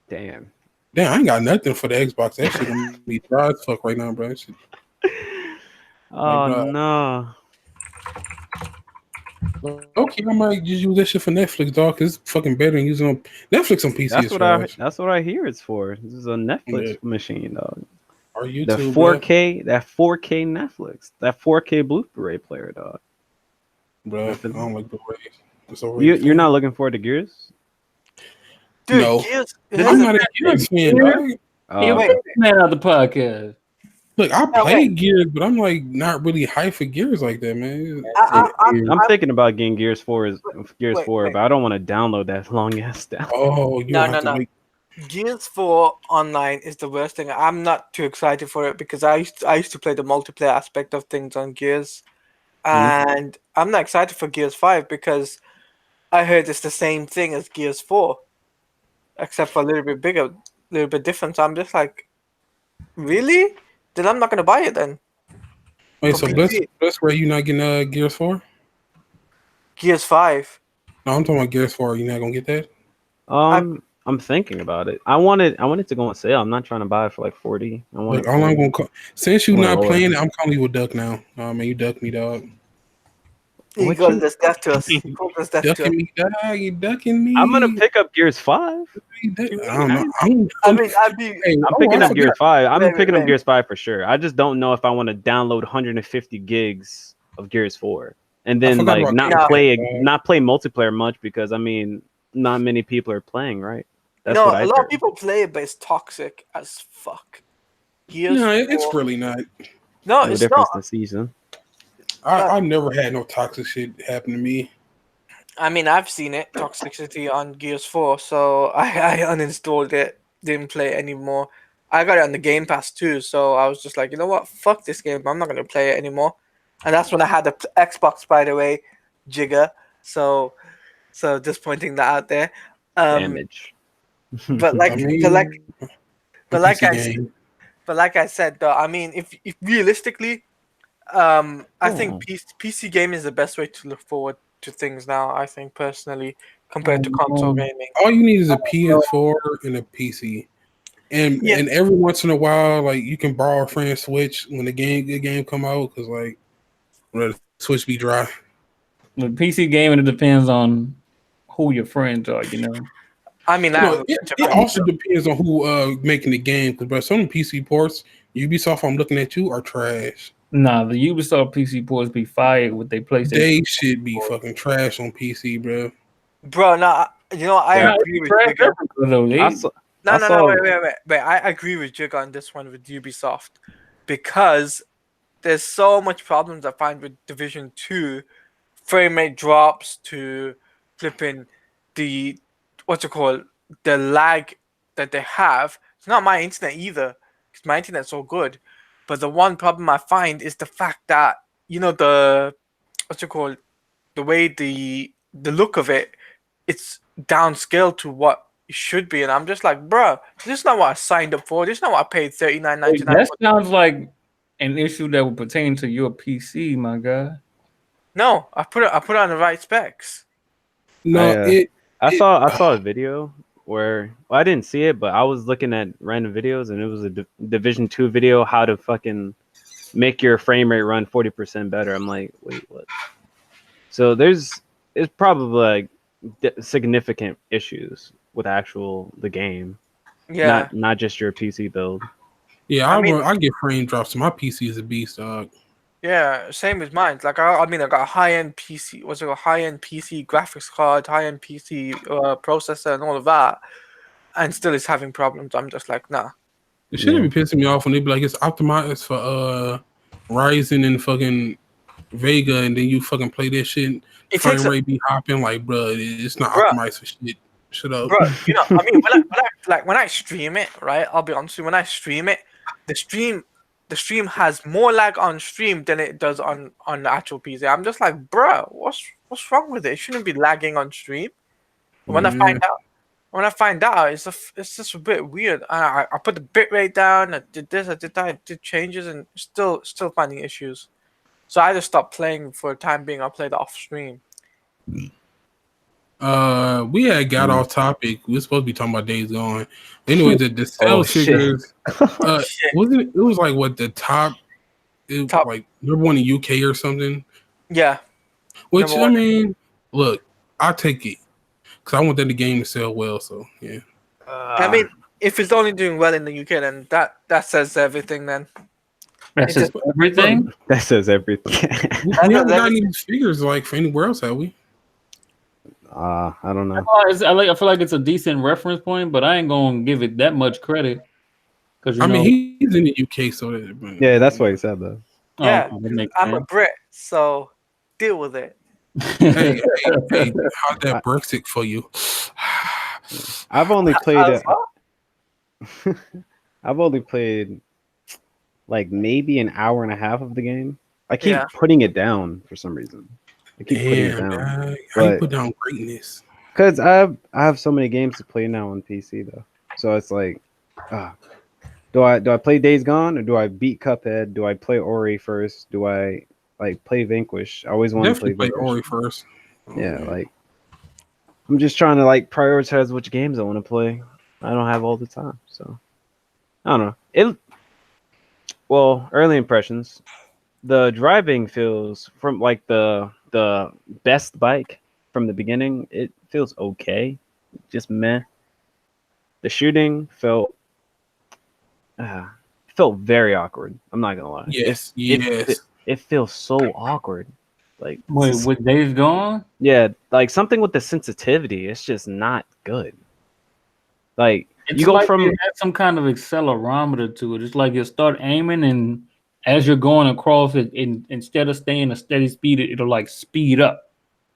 Damn, I ain't got nothing for the Xbox. That shit gonna be dry as fuck right now, bro. Oh no. Okay, I might just use that shit for Netflix, dog. Cause it's fucking better than using Netflix on PC. That's what I hear it's for. This is a Netflix machine, dog. Or YouTube, that 4K Netflix, that 4K Blu-ray player, dog. Bro, I don't like Blu-rays. You're not looking forward to Gears? Dude, no. Gears, I'm not a Gears fan, dog. Wait, man, out the podcast. Look, I played Gears, but I'm like not really hyped for Gears like that, man. I'm thinking about getting Gears 4, but I don't want to download that long ass down. Oh, no. Gears 4 online is the worst thing. I'm not too excited for it because I used to play the multiplayer aspect of things on Gears, and I'm not excited for Gears 5 because I heard it's the same thing as Gears 4, except for a little bit bigger, a little bit different. So I'm just like, really? Then I'm not gonna buy it then. Wait, so that's where you not getting Gears 4? Gears 5. No, I'm talking about Gears 4. You not gonna get that? I'm thinking about it. I want it to go on sale. I'm not trying to buy it for like 40. All I'm gonna since you're not playing it, I'm calling you a duck now. Oh man, you duck me, dog. He goes this death to us. Ducking me, dog. You ducking me. I'm gonna pick up Gears 5. I don't know. I'm picking up Gears 5. I'm picking up Gears 5 for sure. I just don't know if I want to download 150 gigs of Gears 4 and then like not play multiplayer much because I mean not many people are playing, right? That's a lot of people play it, but it's toxic as fuck. It's really not. No, it's not. The season. I never had no toxic shit happen to me. I mean, I've seen it, toxicity on Gears 4, so I uninstalled it, didn't play it anymore. I got it on the Game Pass too, so I was just like, you know what, fuck this game, I'm not going to play it anymore. And that's when I had the Xbox, by the way, Jigger, so just pointing that out there. Damage. But like I said, though, I mean, if realistically, I think PC gaming is the best way to look forward to things now, I think, personally, compared to console gaming. All you need is a PS4 and a PC. And every once in a while, like, you can borrow a friend's Switch when the game come out, because, like, the Switch be dry. With PC gaming, it depends on who your friends are, you know? I mean, it also depends on who making the game, because some PC ports, Ubisoft, I'm looking at you, are trash. Nah, the Ubisoft PC ports be fired with their PlayStation. They should be fucking trash on PC, bro. Bro, no, you know I Yeah. agree with Jigga. I saw. No, I no, saw. no, wait. I agree with Jigga on this one with Ubisoft because there's so much problems I find with Division 2 frame rate drops to flipping the what's it called, the lag that they have. It's not my internet either because my internet's so good, but the one problem I find is the fact that the what's it called, the way the look of it, it's downscaled to what it should be, and I'm just like, bruh, this is not what I signed up for. This is not what I paid $39.99 That for. sounds like an issue that would pertain to your PC, my guy. No, I put it on the right specs. No, I saw a video where I didn't see it, but I was looking at random videos, and it was a Division 2 video how to fucking make your frame rate run 40% better. I'm like, wait, what? So it's probably like significant issues with the game, Yeah, not just your PC build. yeah, I mean, I get frame drops. My PC is a beast, dog. yeah, same as mine. Like I mean, I got a high-end PC. What's it called? High-end PC graphics card, high-end PC processor, and all of that, and still it's having problems. I'm just like, nah. The shit Yeah. that be pissing me off when they be like it's optimized for Ryzen and fucking Vega, and then you fucking play this shit. It Frame takes a rate be hopping like, bro. It's not bruh, optimized for shit. Shut up. bro. I mean, when I stream it, right? I'll be honest with you. When I stream it, the stream has more lag on stream than it does on the actual PC. I'm just like, bro, what's wrong with it? It shouldn't be lagging on stream. When I find out, it's just a bit weird. I put the bitrate down. I did this. I did that. I did changes, and still finding issues. So I just stopped playing for the time being. I played off stream. We had got off topic. We were supposed to be talking about Days Gone. Anyway, the sales shit. figures. Shit. Wasn't it? It was like what the top. Top. Like number one in UK or something. Yeah. Which Number I one. mean, look, I'll take it because I want that the game to sell well. So yeah. I mean, if it's only doing well in the UK, then that says everything. Then That's It's just everything. That says everything. We haven't got any figures like for anywhere else, have we? I don't know. I feel like it's a decent reference point, but I ain't gonna give it that much credit. Because I mean, he's in the UK, so that, Yeah, that's what he said though. yeah, that makes I'm a sense. Brit, so deal with it. hey, how's that Brexit for you? I've only played it. Huh? I've only played like maybe an hour and a half of the game. I keep Yeah. putting it down for some reason. I keep putting it Damn, down guy. How you But- put down greatness? because I have so many games to play now on PC though. So it's like, do I play Days Gone or do I beat Cuphead? Do I play Ori first? Do I like play Vanquish? I always want to play Definitely play Vanquish. Ori first. Yeah, like I'm just trying to like prioritize which games I want to play. I don't have all the time, so I don't know. Early impressions. The driving feels from like the best bike from the beginning. It feels okay, just meh. The shooting felt very awkward. I'm not gonna lie. Yes, It feels so awkward. Like Wait, with Days Gone? yeah, like something with the sensitivity. It's just not good. Like It's you go like from it has some kind of accelerometer to it. It's like you start aiming, and as you're going across it, instead of staying a steady speed, it'll like speed up.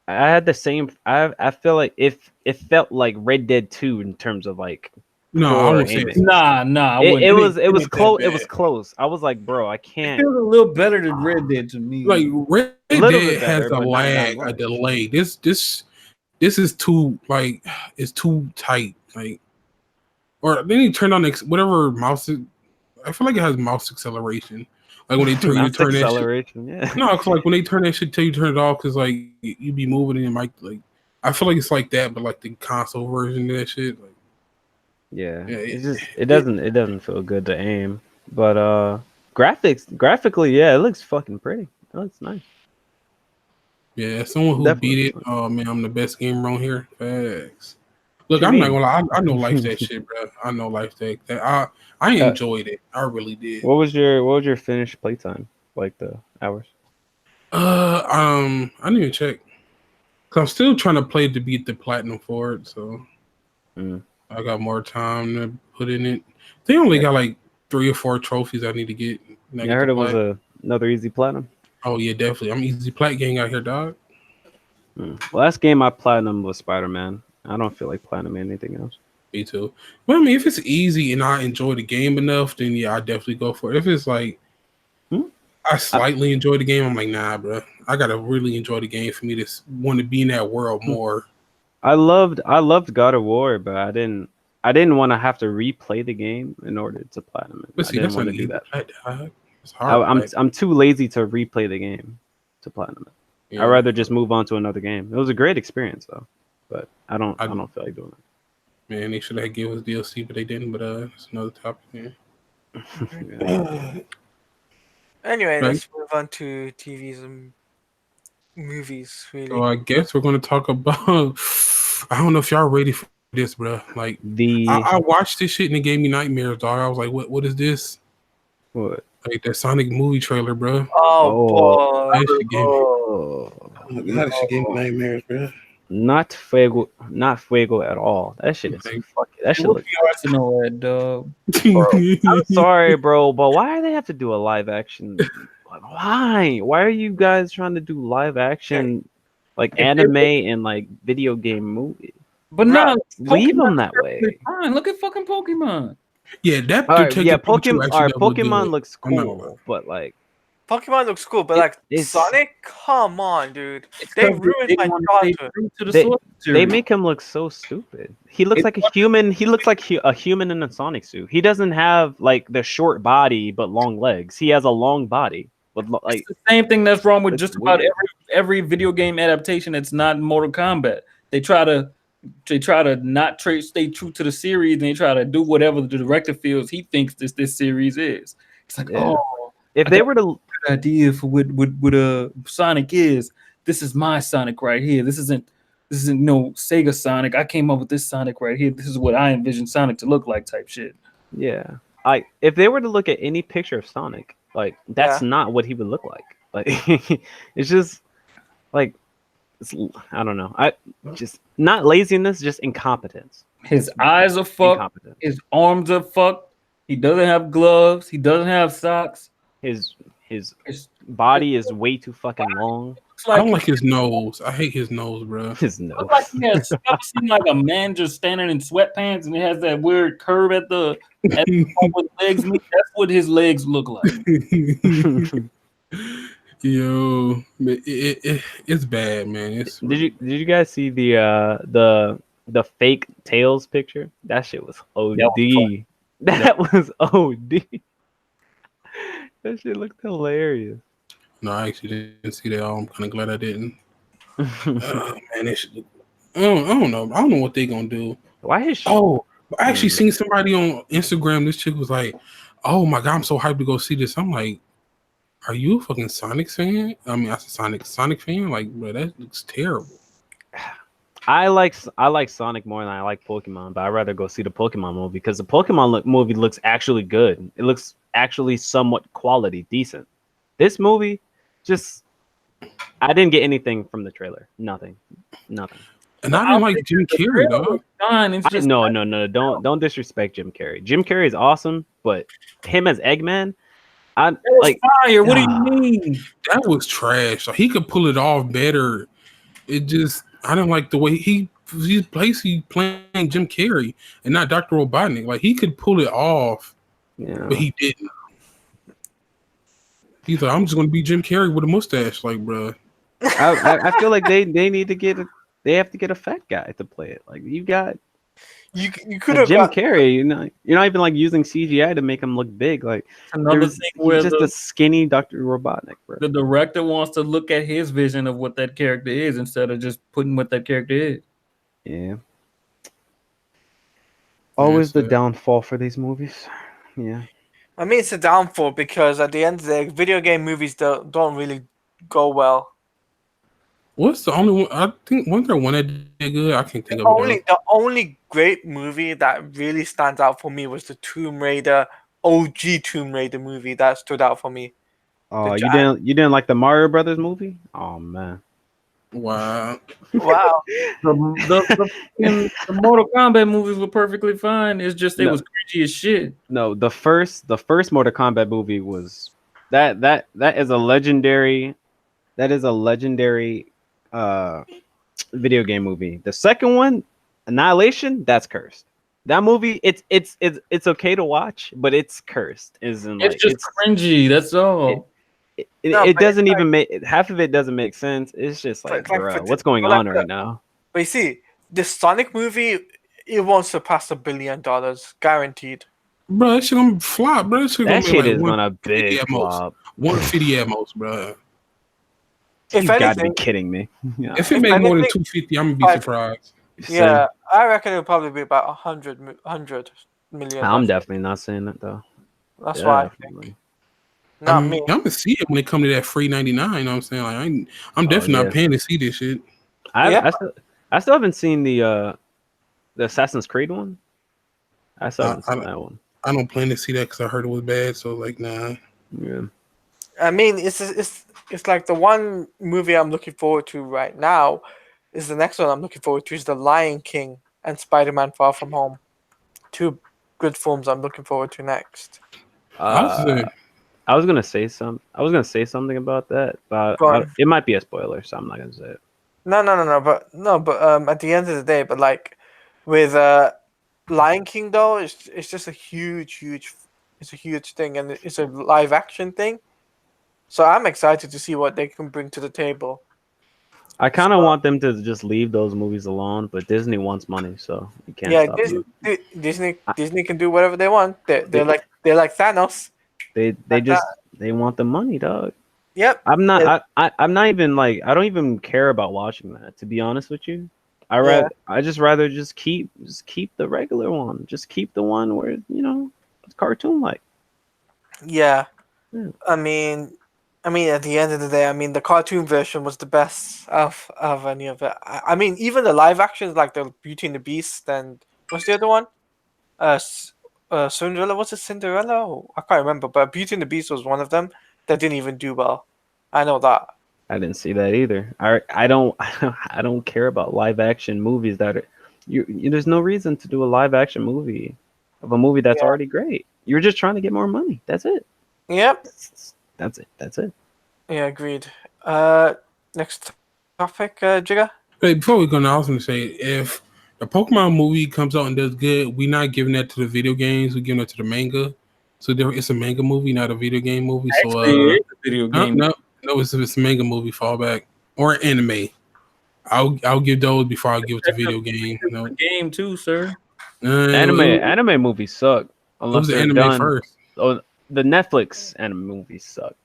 I had the same. I feel like if it felt like Red Dead 2 in terms of like. No, I poor won't say aiming. that. Nah, I It wouldn't. was ain't that close. It bad. was close. I was like, bro, I It can't. feels a little better than Red Dead to me. Like Red A little Dead bit better, has a but not lag, a much. delay. This is too like it's too tight. Like, or then you turn on whatever mouse. I feel like it has mouse acceleration. Like when they turn Mouse that shit. acceleration. Yeah. No, it's like when they turn that shit till you turn it off because like you be moving and it might like. I feel like it's like that, but like the console version of that shit. Like, Yeah. Yeah, It doesn't feel good to aim. But graphically, yeah, it looks fucking pretty. It looks nice. yeah, someone who Definitely. beat it. Oh man, I'm the best gamer on here. Facts. Look, What I'm you not mean? gonna lie. I know life that shit, bro. I know life that I enjoyed it. I really did. What was your finished playtime? like the hours? I didn't even check. Cause I'm still trying to play to beat the platinum for it, so I got more time to put in it. They only got like 3 or 4 trophies I need to get. And I I get heard the it was plat. another easy platinum. Oh yeah, definitely. I'm easy plat gang out here, dog. Last game I platinum was Spider-Man. I don't feel like platinum anything else. Me too. But I mean, if it's easy and I enjoy the game enough, then yeah, I definitely go for it. If it's like I slightly enjoy the game, I'm like, nah, bro. I gotta really enjoy the game for me to want to be in that world more. I loved God of War, but I didn't want to have to replay the game in order to platinum it. But I see, didn't that's want not to do easy that. plat, dog. It's hard. I'm too lazy to replay the game to platinum it. Yeah. I'd rather just move on to another game. It was a great experience though, but I don't feel like doing it. Man, they should have given us DLC, but they didn't. But it's another topic. Man. Anyway, Right. let's move on to TVs and movies. Really, So I guess we're gonna talk about. I don't know if y'all ready for this, bro. Like I watched this shit and it gave me nightmares, dog. I was like, what is this? What? Like that Sonic movie trailer, bro. oh boy, That shit gave me. Oh, Oh my god, that shit gave me nightmares, bro. not fuego at all. That shit is Like- fucking. That shit looks. Arsenal at dog. I'm sorry, bro, but why do they have to do a live action? Like, why? Why are you guys trying to do live action, like anime and like video game movie? But no, Leave them Pokemon's that perfectly way. fine. Look at fucking Pokemon. Yeah, that All right, Detective yeah, Pikachu Pokemon. actually All right, does look Pokemon good. looks I'm not gonna lie. cool, but like Pokemon looks cool, but like it's- Sonic, come on, dude. It's They 'cause ruined my want to stay childhood. true to the They- source they material. make him look so stupid. He looks like a human. He looks like a human in a Sonic suit. He doesn't have like the short body but long legs. He has a long body with like. It's the same thing that's wrong with It's just about weird. every video game adaptation that's not Mortal Kombat. They try to not stay true to the series, and they try to do whatever the director feels he thinks this series is. It's like, Yeah. oh, If I they got were to, a good idea for what Sonic is. This is my Sonic right here. This isn't no Sega Sonic. I came up with this Sonic right here. This is what I envision Sonic to look like, type shit. yeah, if they were to look at any picture of Sonic, like that's not what he would look like. Like it's just like I don't know. I just not laziness, just incompetence. His eyes are fucked. Incompetence. His arms are fucked. He doesn't have gloves. He doesn't have socks. His His body is way too fucking long. looks I like don't like his nose. I hate his nose, bro. His nose. looks like he has ever seen like a man just standing in sweatpants and he has that weird curve at the top where the legs meet. That's what his legs look like. Yo, it's bad, man. Did you guys see the fake Tails picture? That shit was OD. That was OD. That shit looked hilarious. No, I actually didn't see that. I'm kind of glad I didn't. Man, they should. I don't know. I don't know what they gonna do. Why is she? Oh, I actually seen somebody on Instagram. This chick was like, "Oh my god, I'm so hyped to go see this." I'm like, "Are you a fucking Sonic fan?" I mean, I said Sonic fan. Like, bro, that looks terrible. I like Sonic more than I like Pokemon, but I'd rather go see the Pokemon movie because the Pokemon movie looks actually good. It looks actually somewhat quality, decent. This movie, just I didn't get anything from the trailer. Nothing. And I didn't like Jim Carrey, dog. Fine. It's just No. Don't disrespect Jim Carrey. Jim Carrey is awesome, but him as Eggman, that was fire. What do you mean? That was trash. Like, he could pull it off better. It just I didn't like the way he's basically playing Jim Carrey and not Dr. Robotnik. Like he could pull it off, but he didn't. He's like, I'm just gonna be Jim Carrey with a mustache, like, bro. I feel like they need to they have to get a fat guy to play it. Like you got you could have Jim got Carrey. You're not even like using CGI to make him look big. Like Another thing where he's just a skinny Dr. Robotnik, bro. the director wants to look at his vision of what that character is instead of just putting what that character is. Yeah. Always the sad. downfall for these movies. Yeah. I mean, it's a downfall because at the end of the day, video game movies don't really go well. What's the only one? I think wasn't there one that did good? I can't think of it. The only great movie that really stands out for me was the OG Tomb Raider movie that stood out for me. Oh, you didn't like the Mario Brothers movie? Oh man. Wow. Wow. The Mortal Kombat movies were perfectly fine. It's just they No. was cringy as shit. No, the first Mortal Kombat movie was that is a legendary uh video game movie. The second one, Annihilation, that's cursed. That movie, it's okay to watch, but it's cursed. Isn't It's like just cringy. That's all. No, it but it's doesn't like, even make half of it doesn't make sense. It's just like, it's like bro, what's going but like on right now? but you see, the Sonic movie, it won't surpass $1 billion, guaranteed. Bro, that shit gonna flop, bro. That shit gonna That be shit like is 150 gonna big at most. flop. 150 at most, bro. If You got to be anything, kidding me. Yeah. If it if make more than anything, 250, I'm gonna be like, surprised. yeah, I reckon it'll probably be about 100 million. I'm definitely not saying that though. That's why I think. Definitely. I Not mean, me. I'm gonna see it when it come to that free 99. You know what I'm saying? Like, I'm Oh definitely yeah. not paying to see this shit. Yeah. I still haven't seen the Assassin's Creed one. I still haven't I seen that one. I don't plan to see that because I heard it was bad. So like, nah. Yeah. I mean, it's like the one movie I'm looking forward to right now is the next one I'm looking forward to is The Lion King and Spider-Man Far From Home. Two good films I'm looking forward to next. I was saying, I was gonna say something about that, but Go on. it might be a spoiler, so I'm not gonna say it. No, but at the end of the day, but like with Lion King though, it's just a huge it's a huge thing, and it's a live action thing. So I'm excited to see what they can bring to the table. I kind of So, want them to just leave those movies alone, but Disney wants money, so you can't yeah, stop them. Disney can do whatever they want. They're like Thanos. They Like just that. they want the money, dog. Yep. I'm Yeah. not I'm not even like I don't even care about watching that, to be honest with you. Yeah. I just rather just keep the regular one. Just keep the one where, it's cartoon like. Yeah. Yeah. I mean, at the end of the day, the cartoon version was the best of any of it. I mean, even the live actions like the Beauty and the Beast and what's the other one? Cinderella. Was it Cinderella? Oh, I can't remember. But Beauty and the Beast was one of them that didn't even do well. I know that. I didn't see that either. I don't I don't care about live action movies that are there's no reason to do a live action movie of a movie that's Yeah. already great. You're just trying to get more money. That's it. Yep. That's it. That's it. Yeah. Agreed. Next topic, Jigga. hey, before we go, now I was gonna say if the Pokemon movie comes out and does good, we're not giving that to the video games. We're giving it to the manga. So it's a manga movie, not a video game movie. Actually, So it's a video game. no, it's a manga movie. Fallback or anime. I'll give those before I give it to video game. It's No, a game too, sir. Anime movies suck It unless was the they're anime done. first. Oh, the Netflix anime movies suck.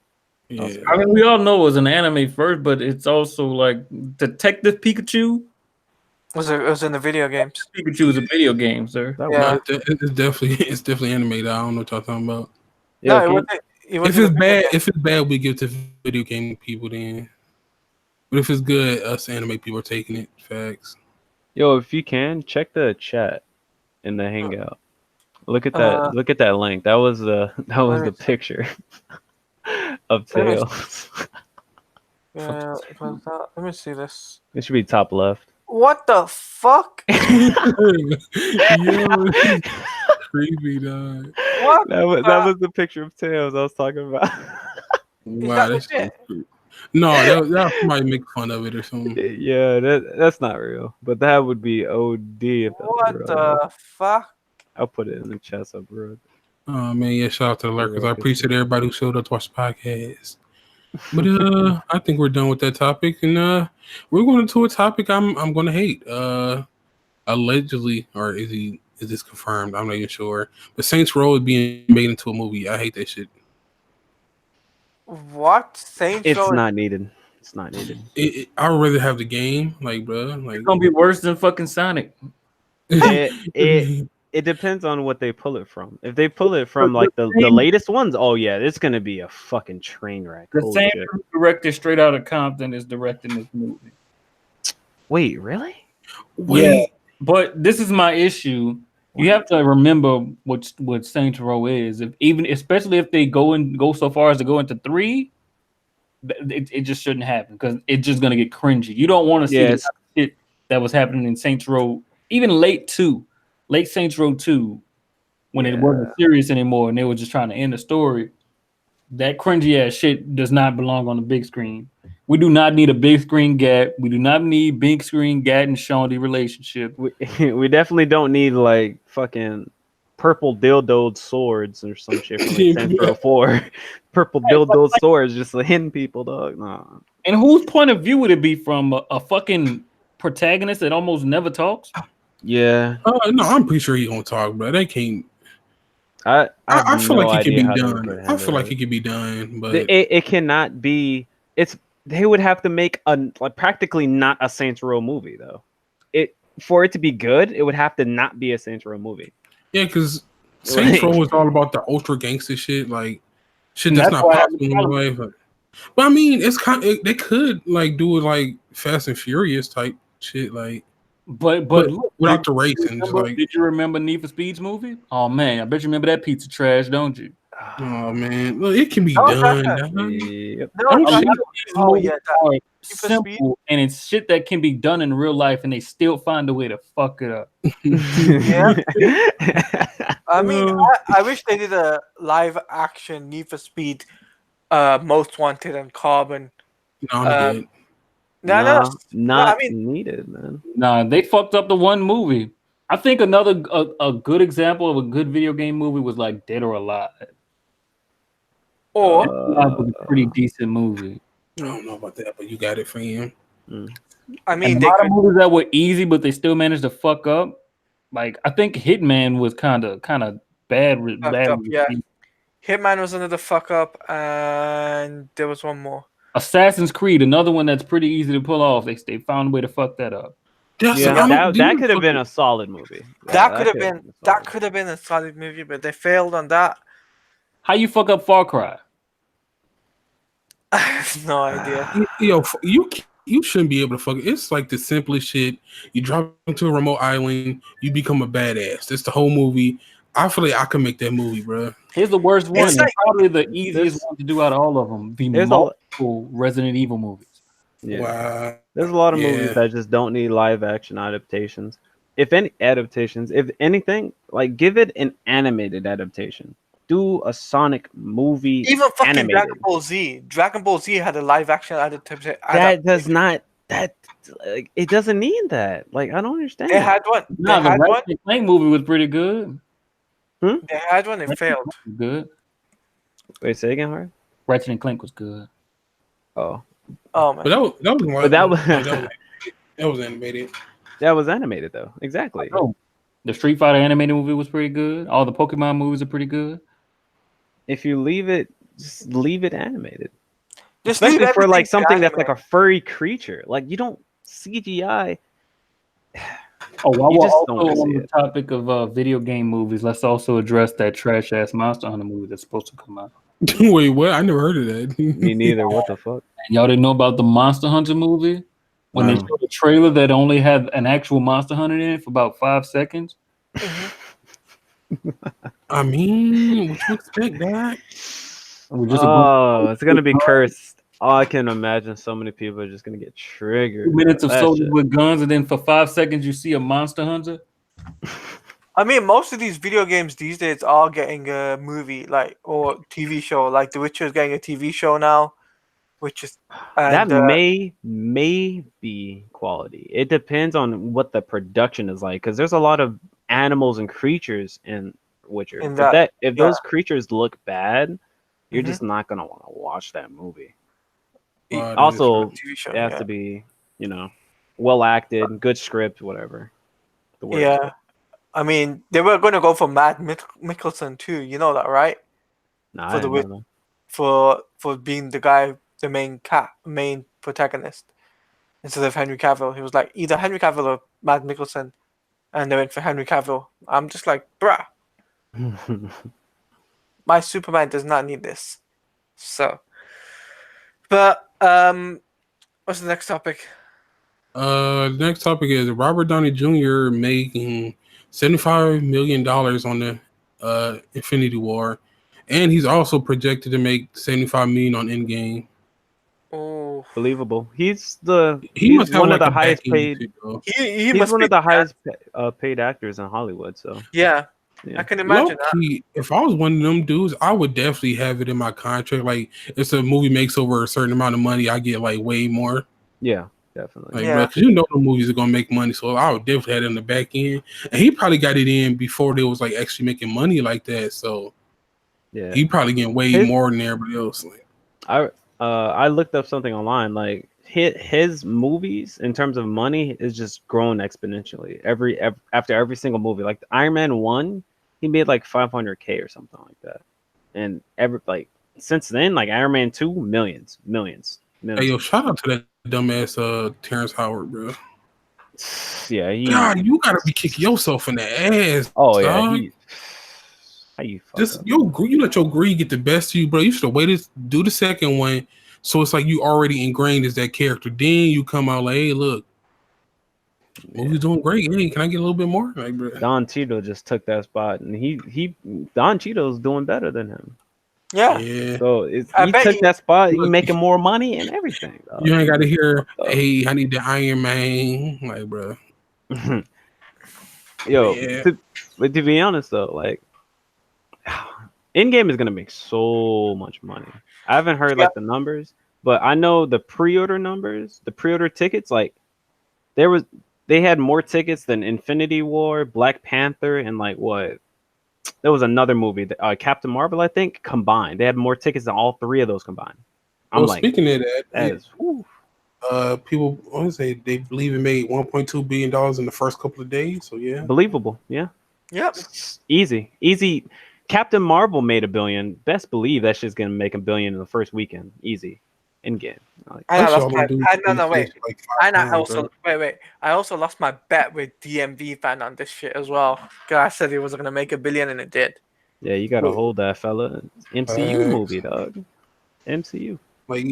Yeah. I mean, we all know it was an anime first, but it's also like Detective Pikachu. It was in the video games. Pikachu is a video game, sir. That Yeah. was- No, it's definitely animated. I don't know what y'all talking about. Yeah, No, can- it wasn't. It was If in it's the video bad, games. if it's bad, we give it to video game people then. But if it's good, us anime people are taking it. Facts. Yo, if you can check the chat in the hangout. Look at that. Look at that link. That was the let me- picture of Let me- Tails. Yeah, let me see this. It should be top left. What the fuck? Yo, creepy dog. What? That was the picture of Tails I was talking about. Wow, that that's legit? no, that might make fun of it or something. Yeah, that's not real. But that would be OD if that was What real. the fuck? I'll put it in the chat so bro. Oh man, yeah, shout out to the lurkers. I Yeah, appreciate everybody who showed up to watch the podcast. But I think we're done with that topic, and we're going to a topic I'm going to hate. Allegedly, or is this confirmed? I'm not even sure. But Saints Row is being made into a movie. I hate that shit. What? Saints It's Row? not needed. It's not needed. I would rather have the game, like, bro. Like, It's gonna be worse than fucking Sonic. It depends on what they pull it from. If they pull it from like the latest ones, oh yeah, it's gonna be a fucking train wreck. The Holy same shit. director straight out of Compton is directing this movie. Wait, really? Yeah, but this is my issue. You have to remember what Saints Row is. Especially if they go so far as to go into 3, it just shouldn't happen because it's just gonna get cringy. You don't want to see the Yes. shit that was happening in Saints Row, even late Saints Row 2, when it wasn't serious anymore and they were just trying to end the story. That cringy ass shit does not belong on the big screen. We do not need a big screen Gat. We do not need big screen Gat and Shawnee relationship. We definitely don't need like fucking purple dildoed swords or some shit from like Saints Row 4. Purple dildoed swords just hitting people, dog. Nah. And whose point of view would it be from a fucking protagonist that almost never talks? Yeah. No, I'm pretty sure he gonna talk, bro. They can't. I feel no like it can be idea how they done. could I handle feel like it. it can be done, but It cannot be. They would have to make like practically not a Saints Row movie though. For it to be good, it would have to not be a Saints Row movie. yeah, because Saints Row is all about the ultra gangster shit, like shit that's not why I possible in real life. But I mean, it's they could like do it like Fast and Furious type shit, like But look, without the racing. Just like, did you remember Need for Speed's movie? Oh man, I bet you remember that pizza trash, don't you? oh man, look, it can be Oh, done. Yep. Oh yeah, Are for Speed? simple, and it's shit that can be done in real life, and they still find a way to fuck it up. Yeah. I mean, I wish they did a live action Need for Speed, Most Wanted and Carbon. No, I'm good. Not needed, man. Nah, they fucked up the one movie. I think another a good example of a good video game movie was like Dead or Alive. Or That was a pretty decent movie. I don't know about that, but you got it for him. I mean, and they a lot could. of movies that were easy, but they still managed to fuck up. Like I think Hitman was kind of bad. Up, yeah. Hitman was another fuck up, and there was one more. Assassin's Creed, another one that's pretty easy to pull off. They found a way to fuck that up. That could have been a solid movie. That could have been a solid movie, but they failed on that. How you fuck up Far Cry? I have no idea. Yo, you shouldn't be able to fuck it. It's like the simplest shit. You drop into a remote island, you become a badass. That's the whole movie. I feel like I can make that movie, bro. Here's the worst one. It's probably the easiest one to do out of all of them. The multiple Resident Evil movies. Yeah. Wow. There's a lot of movies that just don't need live action adaptations. If anything, like give it an animated adaptation. Do a Sonic movie. Even fucking animated. Dragon Ball Z. Dragon Ball Z had a live action adaptation. That does not. Like, it doesn't need that. Like, I don't understand. They had one. The Ratchet & Clank movie was pretty good. They had one. It failed. Good. Wait, say again, Hard? Ratchet & Clank was good. Oh man. But that was animated. That was animated though. Exactly. Oh, the Street Fighter animated movie was pretty good. All the Pokemon movies are pretty good. If you just leave it animated. Just especially for like something that's like a furry creature. Like you don't CGI. Oh, while we're also on the topic of video game movies, let's also address that trash ass Monster Hunter movie that's supposed to come out. Wait, what? I never heard of that. Me neither. What the fuck? Y'all didn't know about the Monster Hunter movie? When they showed a trailer that only had an actual Monster Hunter in it for about 5 seconds. I mean, would you expect that? It's gonna be cursed. Oh, I can imagine so many people are just gonna get triggered. 2 minutes of soldiers with guns, and then for 5 seconds you see a Monster Hunter. I mean, most of these video games these days are getting a movie, like or TV show. Like The Witcher is getting a TV show now, which is that may be quality. It depends on what the production is like, because there's a lot of animals and creatures in Witcher. If those creatures look bad, you're just not gonna want to watch that movie. Also, it has to be, well acted, good script, whatever. Yeah, I mean, they were going to go for Matt Mikkelsen too. You know that, right? Nah, for being the guy, the main protagonist, instead of Henry Cavill. He was like either Henry Cavill or Matt Mikkelsen, and they went for Henry Cavill. I'm just like, bruh, my Superman does not need this. So, but what's the next topic? The next topic is Robert Downey Jr. making $75 million on the Infinity War, and he's also projected to make $75 million on Endgame. Believable. He He's must have one of like the a highest backing paid. too, though. He He's must one be. of the highest paid actors in Hollywood. So Yeah, yeah. I can Low imagine that. key, if I was one of them dudes, I would definitely have it in my contract. Like, if the movie makes over a certain amount of money, I get like way more. Yeah, definitely. Like, bro, Yeah. because you know the movies are gonna make money, so I would definitely have it in the back end. And he probably got it in before they was like actually making money like that. So Yeah. he probably getting way His- more than everybody else. Like, I looked up something online. Like his movies in terms of money is just growing exponentially after every single movie. Like Iron Man 1, he made like 500K or something like that. And every like since then, like Iron Man 2, millions. hey, yo, shout out to that dumbass Terrence Howard, bro. Yeah, God, you gotta be kicking yourself in the ass. Oh yeah, dog. how you fuck Just up? you let your greed get the best of you, bro. You should have waited, do the second one, so it's like you already ingrained as that character. Then you come out like, hey, look, movie's doing great. Hey, can I get a little bit more? Like, bro. Don Cheadle just took that spot, and he Don Cheadle's doing better than him. Yeah. Yeah. So I he bet took you- that spot. He Look, making more money and everything. dog. You ain't got to hear, Fucked up. hey, I need the Iron Man. Like, bro. Yo, Yeah. but to be honest though, like in-game is gonna make so much money. I haven't heard like the numbers, but I know the pre-order numbers, the pre-order tickets. Like they had more tickets than Infinity War, Black Panther, and like what? There was another movie, Captain Marvel, I think, combined. They had more tickets than all three of those combined. I'm Well, like, speaking of that, that is whew. people, I want to say they believe it made $1.2 billion in the first couple of days. So, yeah. Believable. Yeah. Yep. Easy. Captain Marvel made $1 billion. Best believe that shit's gonna make $1 billion in the first weekend. Easy. In game. Like, I Plus, lost y'all my. gonna do No, wait. like I 5 know. times, bro. Wait. I also lost my bet with DMV fan on this shit as well. Guy said he was gonna make $1 billion, and it did. yeah, you gotta Wait. hold that fella. MCU movie, dog. MCU. Like,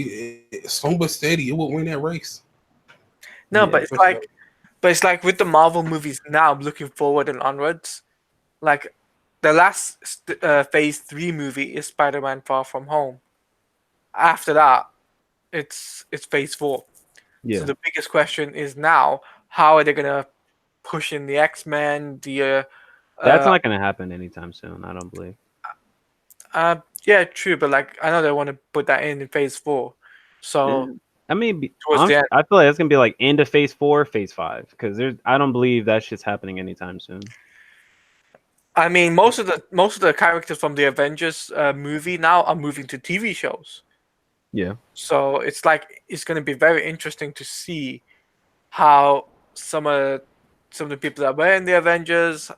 slow but steady, it would win that race. No, Yeah. but it's like with the Marvel movies now, looking forward and onwards. Like the last Phase 3 movie is Spider-Man: Far From Home. After that, it's Phase 4. Yeah. So the biggest question is now, how are they gonna push in the X-Men? That's not gonna happen anytime soon. I don't believe. Yeah, true, but like I know they want to put that in Phase 4. So Yeah. I mean, towards the honestly, end. I feel like it's gonna be like end of Phase 4, Phase 5, because I don't believe that shit's happening anytime soon. I mean, most of the characters from the Avengers movie now are moving to TV shows. Yeah. So it's like it's going to be very interesting to see how some of the people that were in the Avengers,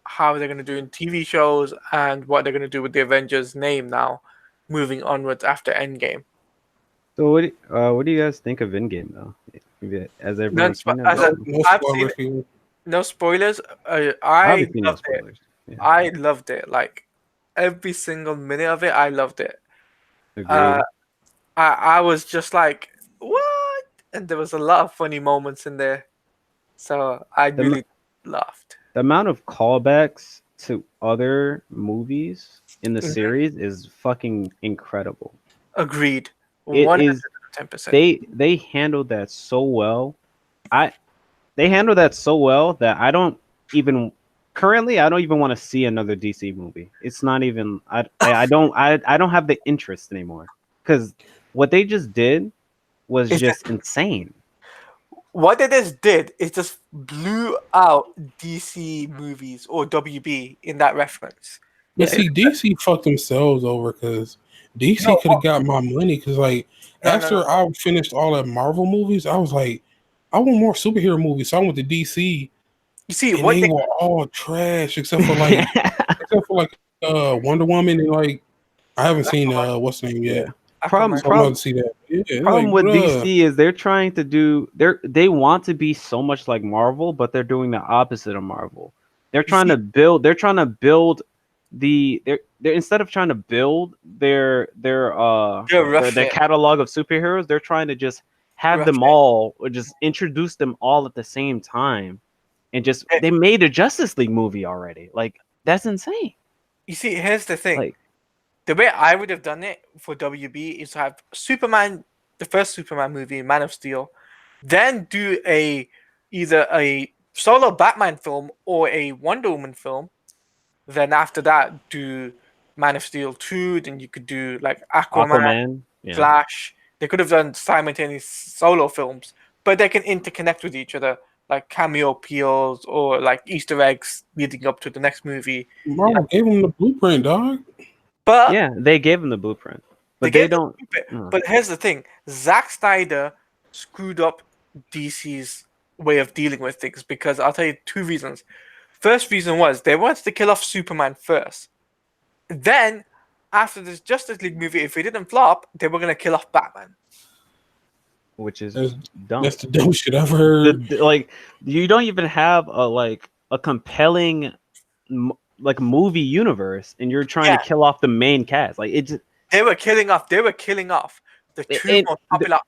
how they're going to do in TV shows, and what they're going to do with the Avengers name now, moving onwards after Endgame. So what do you guys think of Endgame though? As everyone's seen it? I've seen it. No spoilers. I Obviously no loved it. spoilers. Yeah. I loved it. Like every single minute of it, I loved it. Agreed. I was just like, what? And there was a lot of funny moments in there. So I really laughed. The amount of callbacks to other movies in the Mhm. series is fucking incredible. Agreed. It is 110%. they handled that so well. They handled that so well that I don't even want to see another DC movie. It's not even I don't have the interest anymore because what they just did was just insane. What they just did is just blew out DC movies or WB in that reference. But see, DC fucked themselves over because DC could have got my money because, like, after I finished all the Marvel movies, I was like, I want more superhero movies. So I went to DC. You see, and they were all trash except for like Wonder Woman and like I haven't seen what's the name yet. Problem to see that. Yeah, problem like, with bruh. DC is they're trying to do they want to be so much like Marvel, but they're doing the opposite of Marvel. They're trying to build they're instead of trying to build their catalog of superheroes, they're trying to just have them all or just introduce them all at the same time. And just they made a Justice League movie already. Like that's insane. You see, here's the thing. Like the way I would have done it for WB is to have Superman, the first Superman movie, Man of Steel, then do either a solo Batman film or a Wonder Woman film. Then after that, do Man of Steel 2. Then you could do like Aquaman. Yeah. Flash. They could have done simultaneous solo films, but they can interconnect with each other, like cameo appeals or like Easter eggs leading up to the next movie. Marvel gave him the blueprint, dog. But Yeah, they gave him the blueprint, but they don't. But here's the thing: Zack Snyder screwed up DC's way of dealing with things because I'll tell you two reasons. First reason was they wanted to kill off Superman first. Then, after this Justice League movie, if it didn't flop, they were gonna kill off Batman. Which is That's dumb. That's the dumb shit I've heard. Like, you don't even have a compelling movie universe, and you're trying to kill off the main cast. Like, it just, They were killing off the two most popular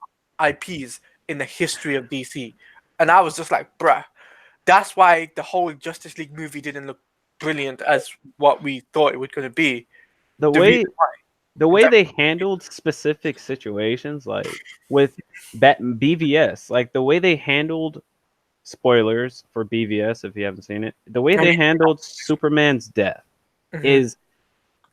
IPs in the history of DC, and I was just like, bruh. That's why the whole Justice League movie didn't look brilliant as what we thought it was going to be. The way they handled specific situations, like with BVS, like the way they handled spoilers for BVS, if you haven't seen it, the way they handled Superman's death is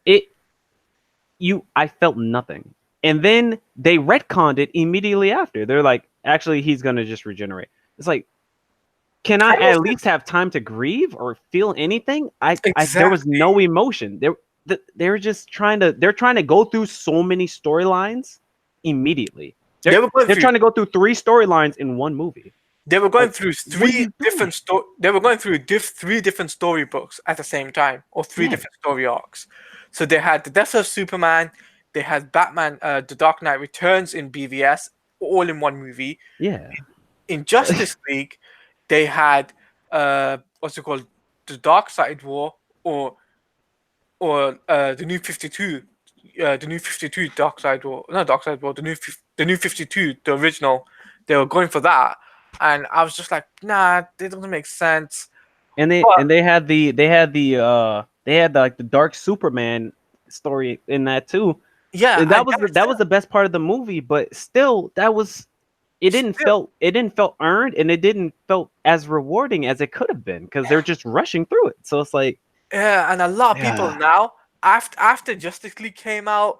I felt nothing. And then they retconned it immediately after. They're like, actually, he's going to just regenerate. It's like, can I at least have time to grieve or feel anything? There was no emotion. They're just trying to go through so many storylines immediately. They're trying to go through 3 storylines in one movie. They were going through three different storybooks at the same time, or 3 different story arcs. So they had the death of Superman, they had Batman, The Dark Knight Returns in BVS, all in one movie. Yeah. In Justice League, they had what's it called, the Dark Side War, or the New 52, the New 52 Dark Side War, not Dark Side War, the New 52, the original. They were going for that, and I was just like, nah, it doesn't make sense. And they had the Dark Superman story in that too. Yeah, and that was the best part of the movie, but still, it didn't felt earned, and it didn't felt as rewarding as it could have been because they're just rushing through it. So it's like, yeah, and a lot of people now, after Justice League came out,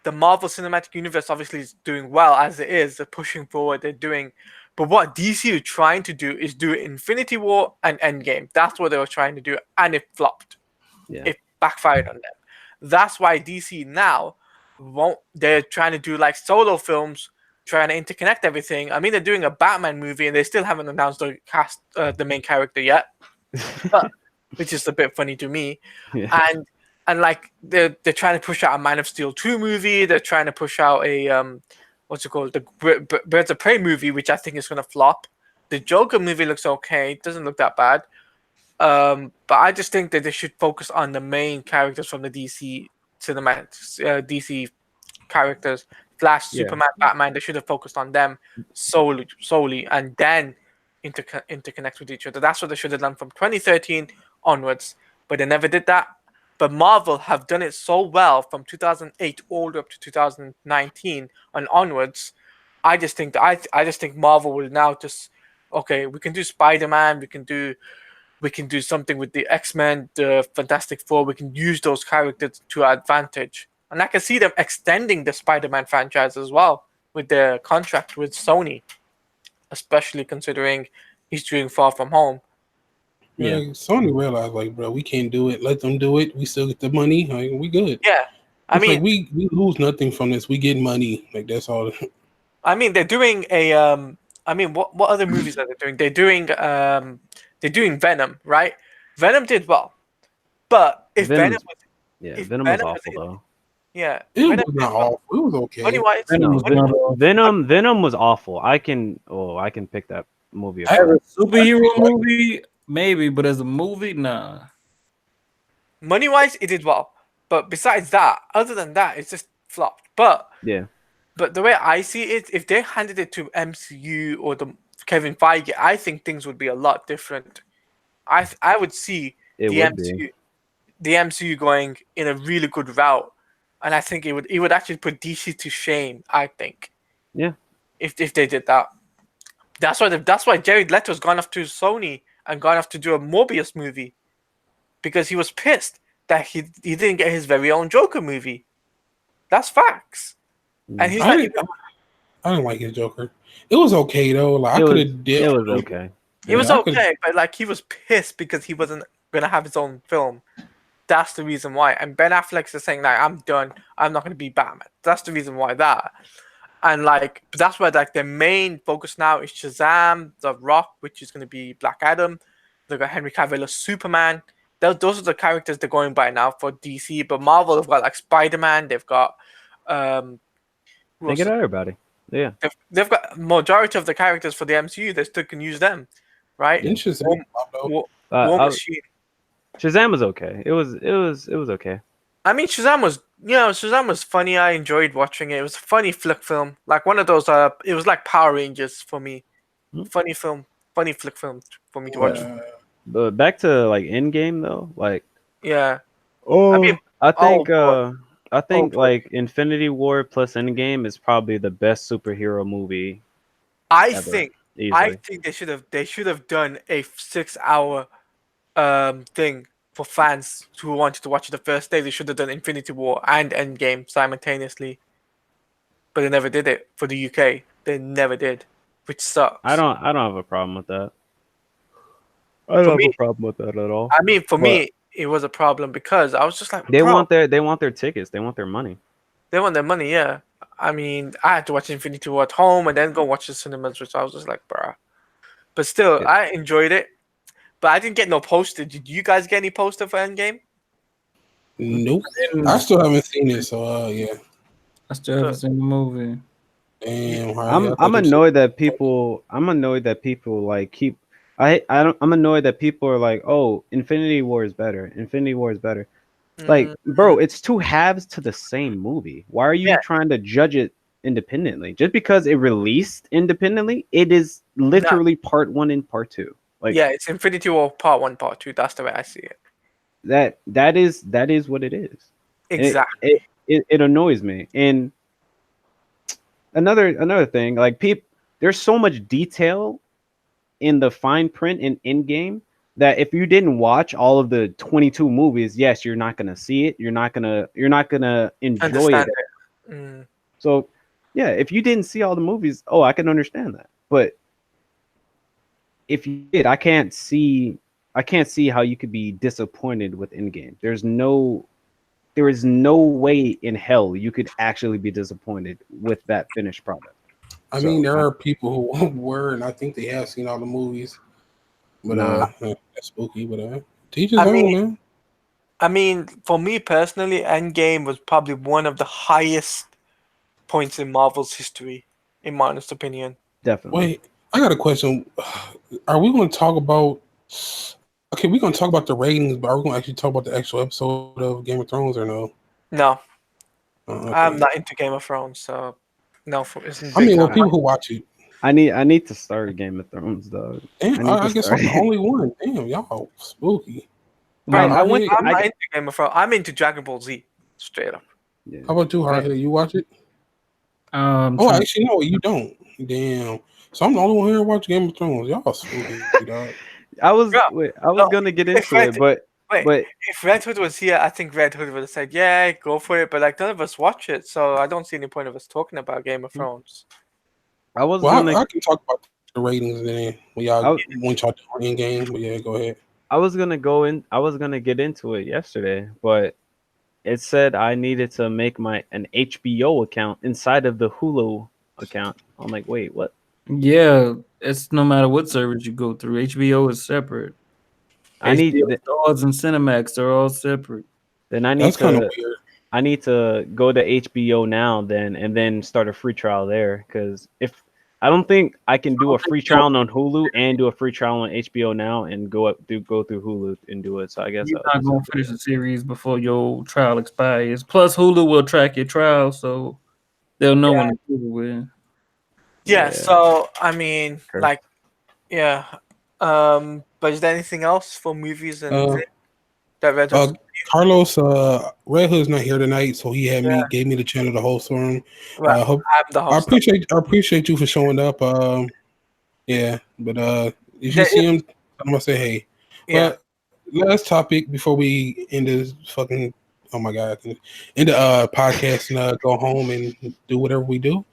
the Marvel Cinematic Universe obviously is doing well as it is. They're pushing forward. But what DC is trying to do is do Infinity War and Endgame. That's what they were trying to do, and it flopped. Yeah. It backfired on them. That's why DC now they're trying to do like solo films, trying to interconnect everything. I mean, they're doing a Batman movie, and they still haven't announced the cast, the main character yet, which is a bit funny to me. Yeah. And like they're trying to push out a Man of Steel 2 movie. They're trying to push out a what's it called, the Birds of Prey movie, which I think is going to flop. The Joker movie looks okay. It doesn't look that bad. But I just think that they should focus on the main characters from the DC cinematic, DC characters. Flash, Superman, Batman. They should have focused on them solely, and then interconnect with each other. That's what they should have done from 2013 onwards. But they never did that. But Marvel have done it so well from 2008 all the way up to 2019 and onwards. I just think Marvel will now just, okay, we can do Spider-Man, we can do something with the X-Men, the Fantastic Four. We can use those characters to our advantage. And I can see them extending the Spider-Man franchise as well with their contract with Sony, especially considering he's doing Far From Home. Yeah, Sony realized, like, bro, we can't do it. Let them do it. We still get the money. Like, we good. Yeah, I mean, like we lose nothing from this. We get money. Like, that's all. I mean, they're doing a. I mean, what other movies are they doing? They're doing Venom, right? Venom did well, but if Venom was awful though. Yeah, it was not awful. It was okay. Venom was awful. I can pick that movie apart. As a superhero movie, maybe, but as a movie, nah. Money wise, it did well, but besides that, other than that, it's just flopped. But the way I see it, if they handed it to MCU or the Kevin Feige, I think things would be a lot different. I would see the MCU going in a really good route, and I think it would actually put DC to shame. I think. Yeah, if they did that. That's why Jared Leto's gone off to Sony and gone off to do a Morbius movie, because he was pissed that he didn't get his very own Joker movie. That's facts. And he's I not didn't, even. I didn't like his Joker. It was okay though. Like I could have did. It was okay. It was I could've- okay, but like he was pissed because he wasn't gonna have his own film. That's the reason why. And Ben Affleck's just saying like, I'm done. I'm not gonna be Batman. That's the reason why that. And like that's why like their main focus now is Shazam, The Rock, which is gonna be Black Adam. They've got Henry Cavill as Superman. Those are the characters they're going by now for DC. But Marvel, they've got like Spider-Man. They've got They get everybody. Yeah. They've got majority of the characters for the MCU. They still can use them, right? Interesting. War Machine. Shazam was okay. It was okay. I mean, Shazam was funny. I enjoyed watching it. It was a funny flick film, like one of those. It was like Power Rangers for me. Funny flick film for me to watch. But back to like Endgame though, like Yeah. I think boy. like Infinity War plus Endgame is probably the best superhero movie. I ever, think easily. they should have done a 6 hour thing for fans who wanted to watch it the first day. They should have done Infinity War and Endgame simultaneously, but they never did it for the UK. They never did, which sucks. I don't have a problem with that. I don't have a problem with that at all. I mean, for me, it was a problem because I was just like, they want their tickets. They want their money. They want their money, yeah. I mean, I had to watch Infinity War at home and then go watch the cinemas, which I was just like, bruh. But still, Yeah. I enjoyed it. But I didn't get no poster. Did you guys get any poster for Endgame? Nope. I still haven't seen it, so yeah. I still haven't seen the movie. Damn, Harley, I'm annoyed that people. I'm annoyed that people like keep. I'm annoyed that people are like, oh, Infinity War is better. Infinity War is better. Like, bro, it's two halves to the same movie. Why are you trying to judge it independently? Just because it released independently, it is literally part 1 and part 2. Like, yeah, it's Infinity War part 1, part 2. That's the way I see it. That is what it is. Exactly. It annoys me. And another thing, like there's so much detail in the fine print in Endgame that if you didn't watch all of the 22 movies, yes, you're not gonna see it. You're not gonna enjoy Understand it. So yeah, if you didn't see all the movies, I can understand that. But if you did, I can't see how you could be disappointed with Endgame. There is no way in hell you could actually be disappointed with that finished product. I mean, there are people who were, and I think they have seen all the movies. But that's spooky. But teach his own, man. I mean, for me personally, Endgame was probably one of the highest points in Marvel's history, in my honest opinion. Definitely. Wait, I got a question. Are we going to talk about? Okay, we're going to talk about the ratings, but are we going to actually talk about the actual episode of Game of Thrones or no? No. Okay. I'm not into Game of Thrones, so no. I mean, well, people who watch it. I need to start Game of Thrones, though. Damn, I guess I'm the only one. Damn, y'all spooky. I'm not into Game of Thrones. I'm into Dragon Ball Z, straight up. Yeah. How about you, Harley? You watch it? Actually, no, you don't. Damn. So I'm the only one here who watch Game of Thrones. Y'all spooky, dog. I was gonna get into it, but if Red Hood was here, I think Red Hood would have said, "Yeah, go for it." But like none of us watch it, so I don't see any point of us talking about Game of Thrones. I can talk about the ratings then when y'all in game. But yeah, go ahead. I was gonna get into it yesterday, but it said I needed to make an HBO account inside of the Hulu account. I'm like, wait, what? Yeah, it's no matter what service you go through. HBO is separate. I need Stars and Cinemax. They're all separate. Then that's kind of weird. I need to go to HBO now and then start a free trial there, because if I don't think I can do a free trial on Hulu and do a free trial on HBO now and go through Hulu and do it. So I guess you're not going to finish the series before your trial expires. Plus, Hulu will track your trial, so they'll know when it's over with. Yeah. So I mean, but is there anything else for movies and that Red Hood Carlos, Red Hood's not here tonight, so he had me gave me the channel to host for him. Well, I'm the I host. appreciate you for showing up. Yeah, but if you see him, I'm gonna say hey. Yeah. But last topic before we end this fucking oh my god, end the podcast and go home and do whatever we do.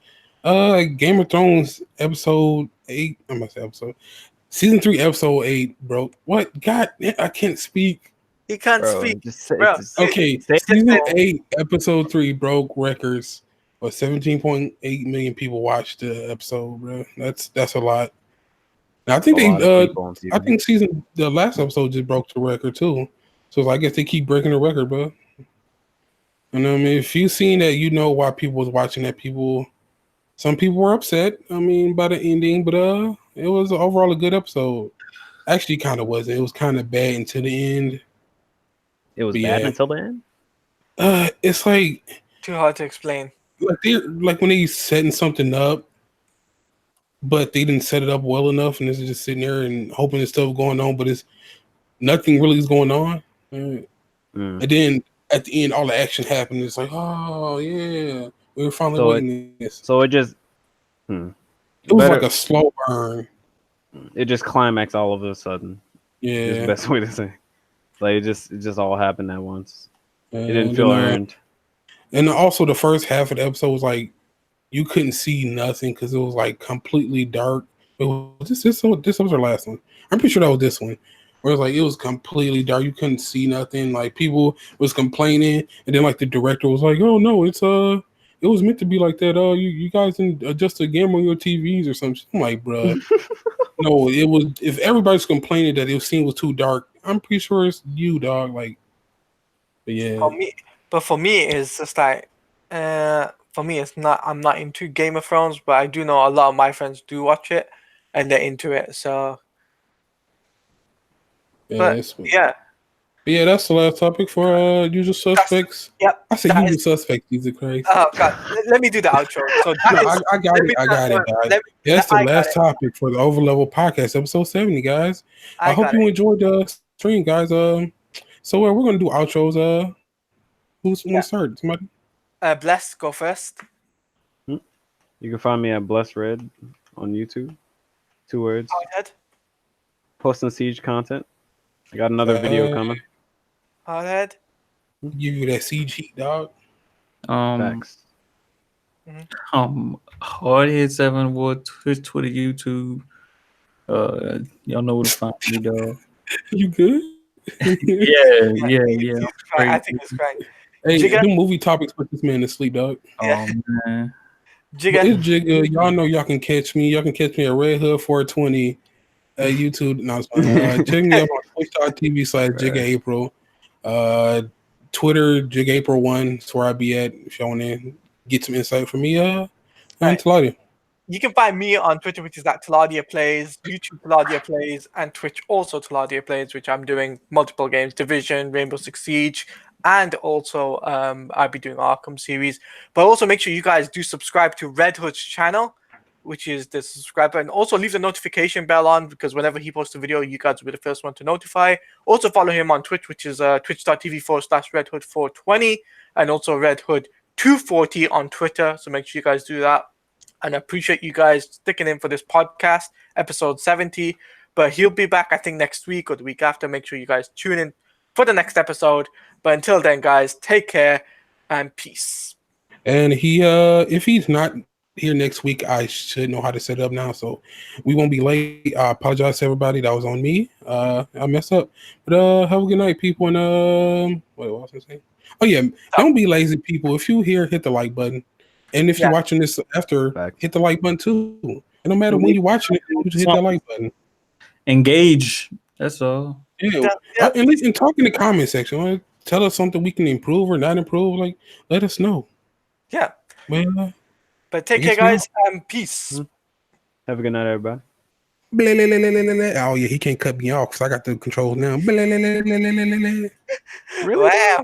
Game of Thrones episode 8. I'm gonna say episode season 3 episode 8, bro. What? God, I can't speak. He can't Bro, speak. just say, Bro, just Okay, say season it. 8, episode 3 broke records. But 17.8 million people watched the episode, bro. That's a lot. Now, I think A lot of they people on I TV. think the last episode just broke the record too. So I guess they keep breaking the record, bro. And I mean, if you seen that, you know why people was watching that. Some people were upset. I mean, by the ending, but it was overall a good episode. Actually, kind of wasn't. It was kind of bad until the end. It was But bad yeah. until the end. It's like too hard to explain. like when they setting something up, but they didn't set it up well enough, and it's just sitting there and hoping there's stuff going on, but it's nothing really is going on. And then at the end, all the action happened. It's like, oh yeah, we were finally waiting this. So it just it was like a slow burn. It just climaxed all of a sudden. Yeah, is the best way to say. Like it just all happened at once. It didn't And feel then, earned. And also, the first half of the episode was like you couldn't see nothing because it was like completely dark. This was our last one. I'm pretty sure that was this one. Where it was like it was completely dark. You couldn't see nothing. Like people was complaining, and then like the director was like, "Oh no, it was meant to be like that. You guys didn't adjust the gamma on your TVs or something." I'm like, bruh. No, it was. If everybody's complaining that the scene was too dark, I'm pretty sure it's you, dog. Like, but yeah. For me, it's just like, for me, it's not. I'm not into Game of Thrones, but I do know a lot of my friends do watch it, and they're into it. So, yeah, But yeah, that's the last topic for usual suspects. Yep. I said usual suspects, Jesus Christ. Oh God, let me do the outro. So I got it, guys. That's the last topic for the Overleveled podcast, episode 70, guys. I hope you enjoyed the stream, guys. So we're gonna do outros. Who's gonna start? Somebody? Bless, go first. You can find me at Bless Red on YouTube. 2 words. Go ahead. Posting Siege content. I got another video coming. Go ahead. Give you that Siege heat, dog. Facts. Hardhead 7 Wood, Twitch, Twitter, YouTube. Y'all know where to find me, dog. You good? yeah. I think it's great. Hey, do movie topics put this man to sleep, dog. Oh man. Jigga. It's Jigga. Y'all know y'all can catch me. Y'all can catch me at Red Hood 420 at YouTube. No, check me out on twitch.tv/JiggaApril. Twitter, JigApril1. That's where I be at. If y'all want to get some insight from me, and Taladia. You can find me on Twitter, which is at Taladia Plays, YouTube Taladia Plays, and Twitch also Taladia Plays, which I'm doing multiple games, Division, Rainbow Six Siege, and also I'll be doing Arkham series. But also make sure you guys do subscribe to Red Hood's channel, which is the subscriber, and also leave the notification bell on because whenever he posts a video, you guys will be the first one to notify. Also follow him on Twitch, which is twitch.tv/RedHood420, and also RedHood240 on Twitter. So make sure you guys do that. And I appreciate you guys sticking in for this podcast, episode 70. But he'll be back, I think, next week or the week after. Make sure you guys tune in for the next episode. But until then, guys, take care and peace. And if he's not here next week, I should know how to set it up now, so we won't be late. I apologize to everybody. That was on me. I messed up. But have a good night, people. And what was I saying? Oh yeah, don't be lazy, people. If you here, hit the like button. And if you're watching this after, hit the like button too. And no matter when you're watching it, you just hit that like button. Engage. That's all. Yeah. And listen, talk in the comment section. Tell us something we can improve or not improve. Like, let us know. Yeah. Well, but take care, guys, and peace. Have a good night, everybody. Oh yeah, he can't cut me off because I got the controls now. Wow.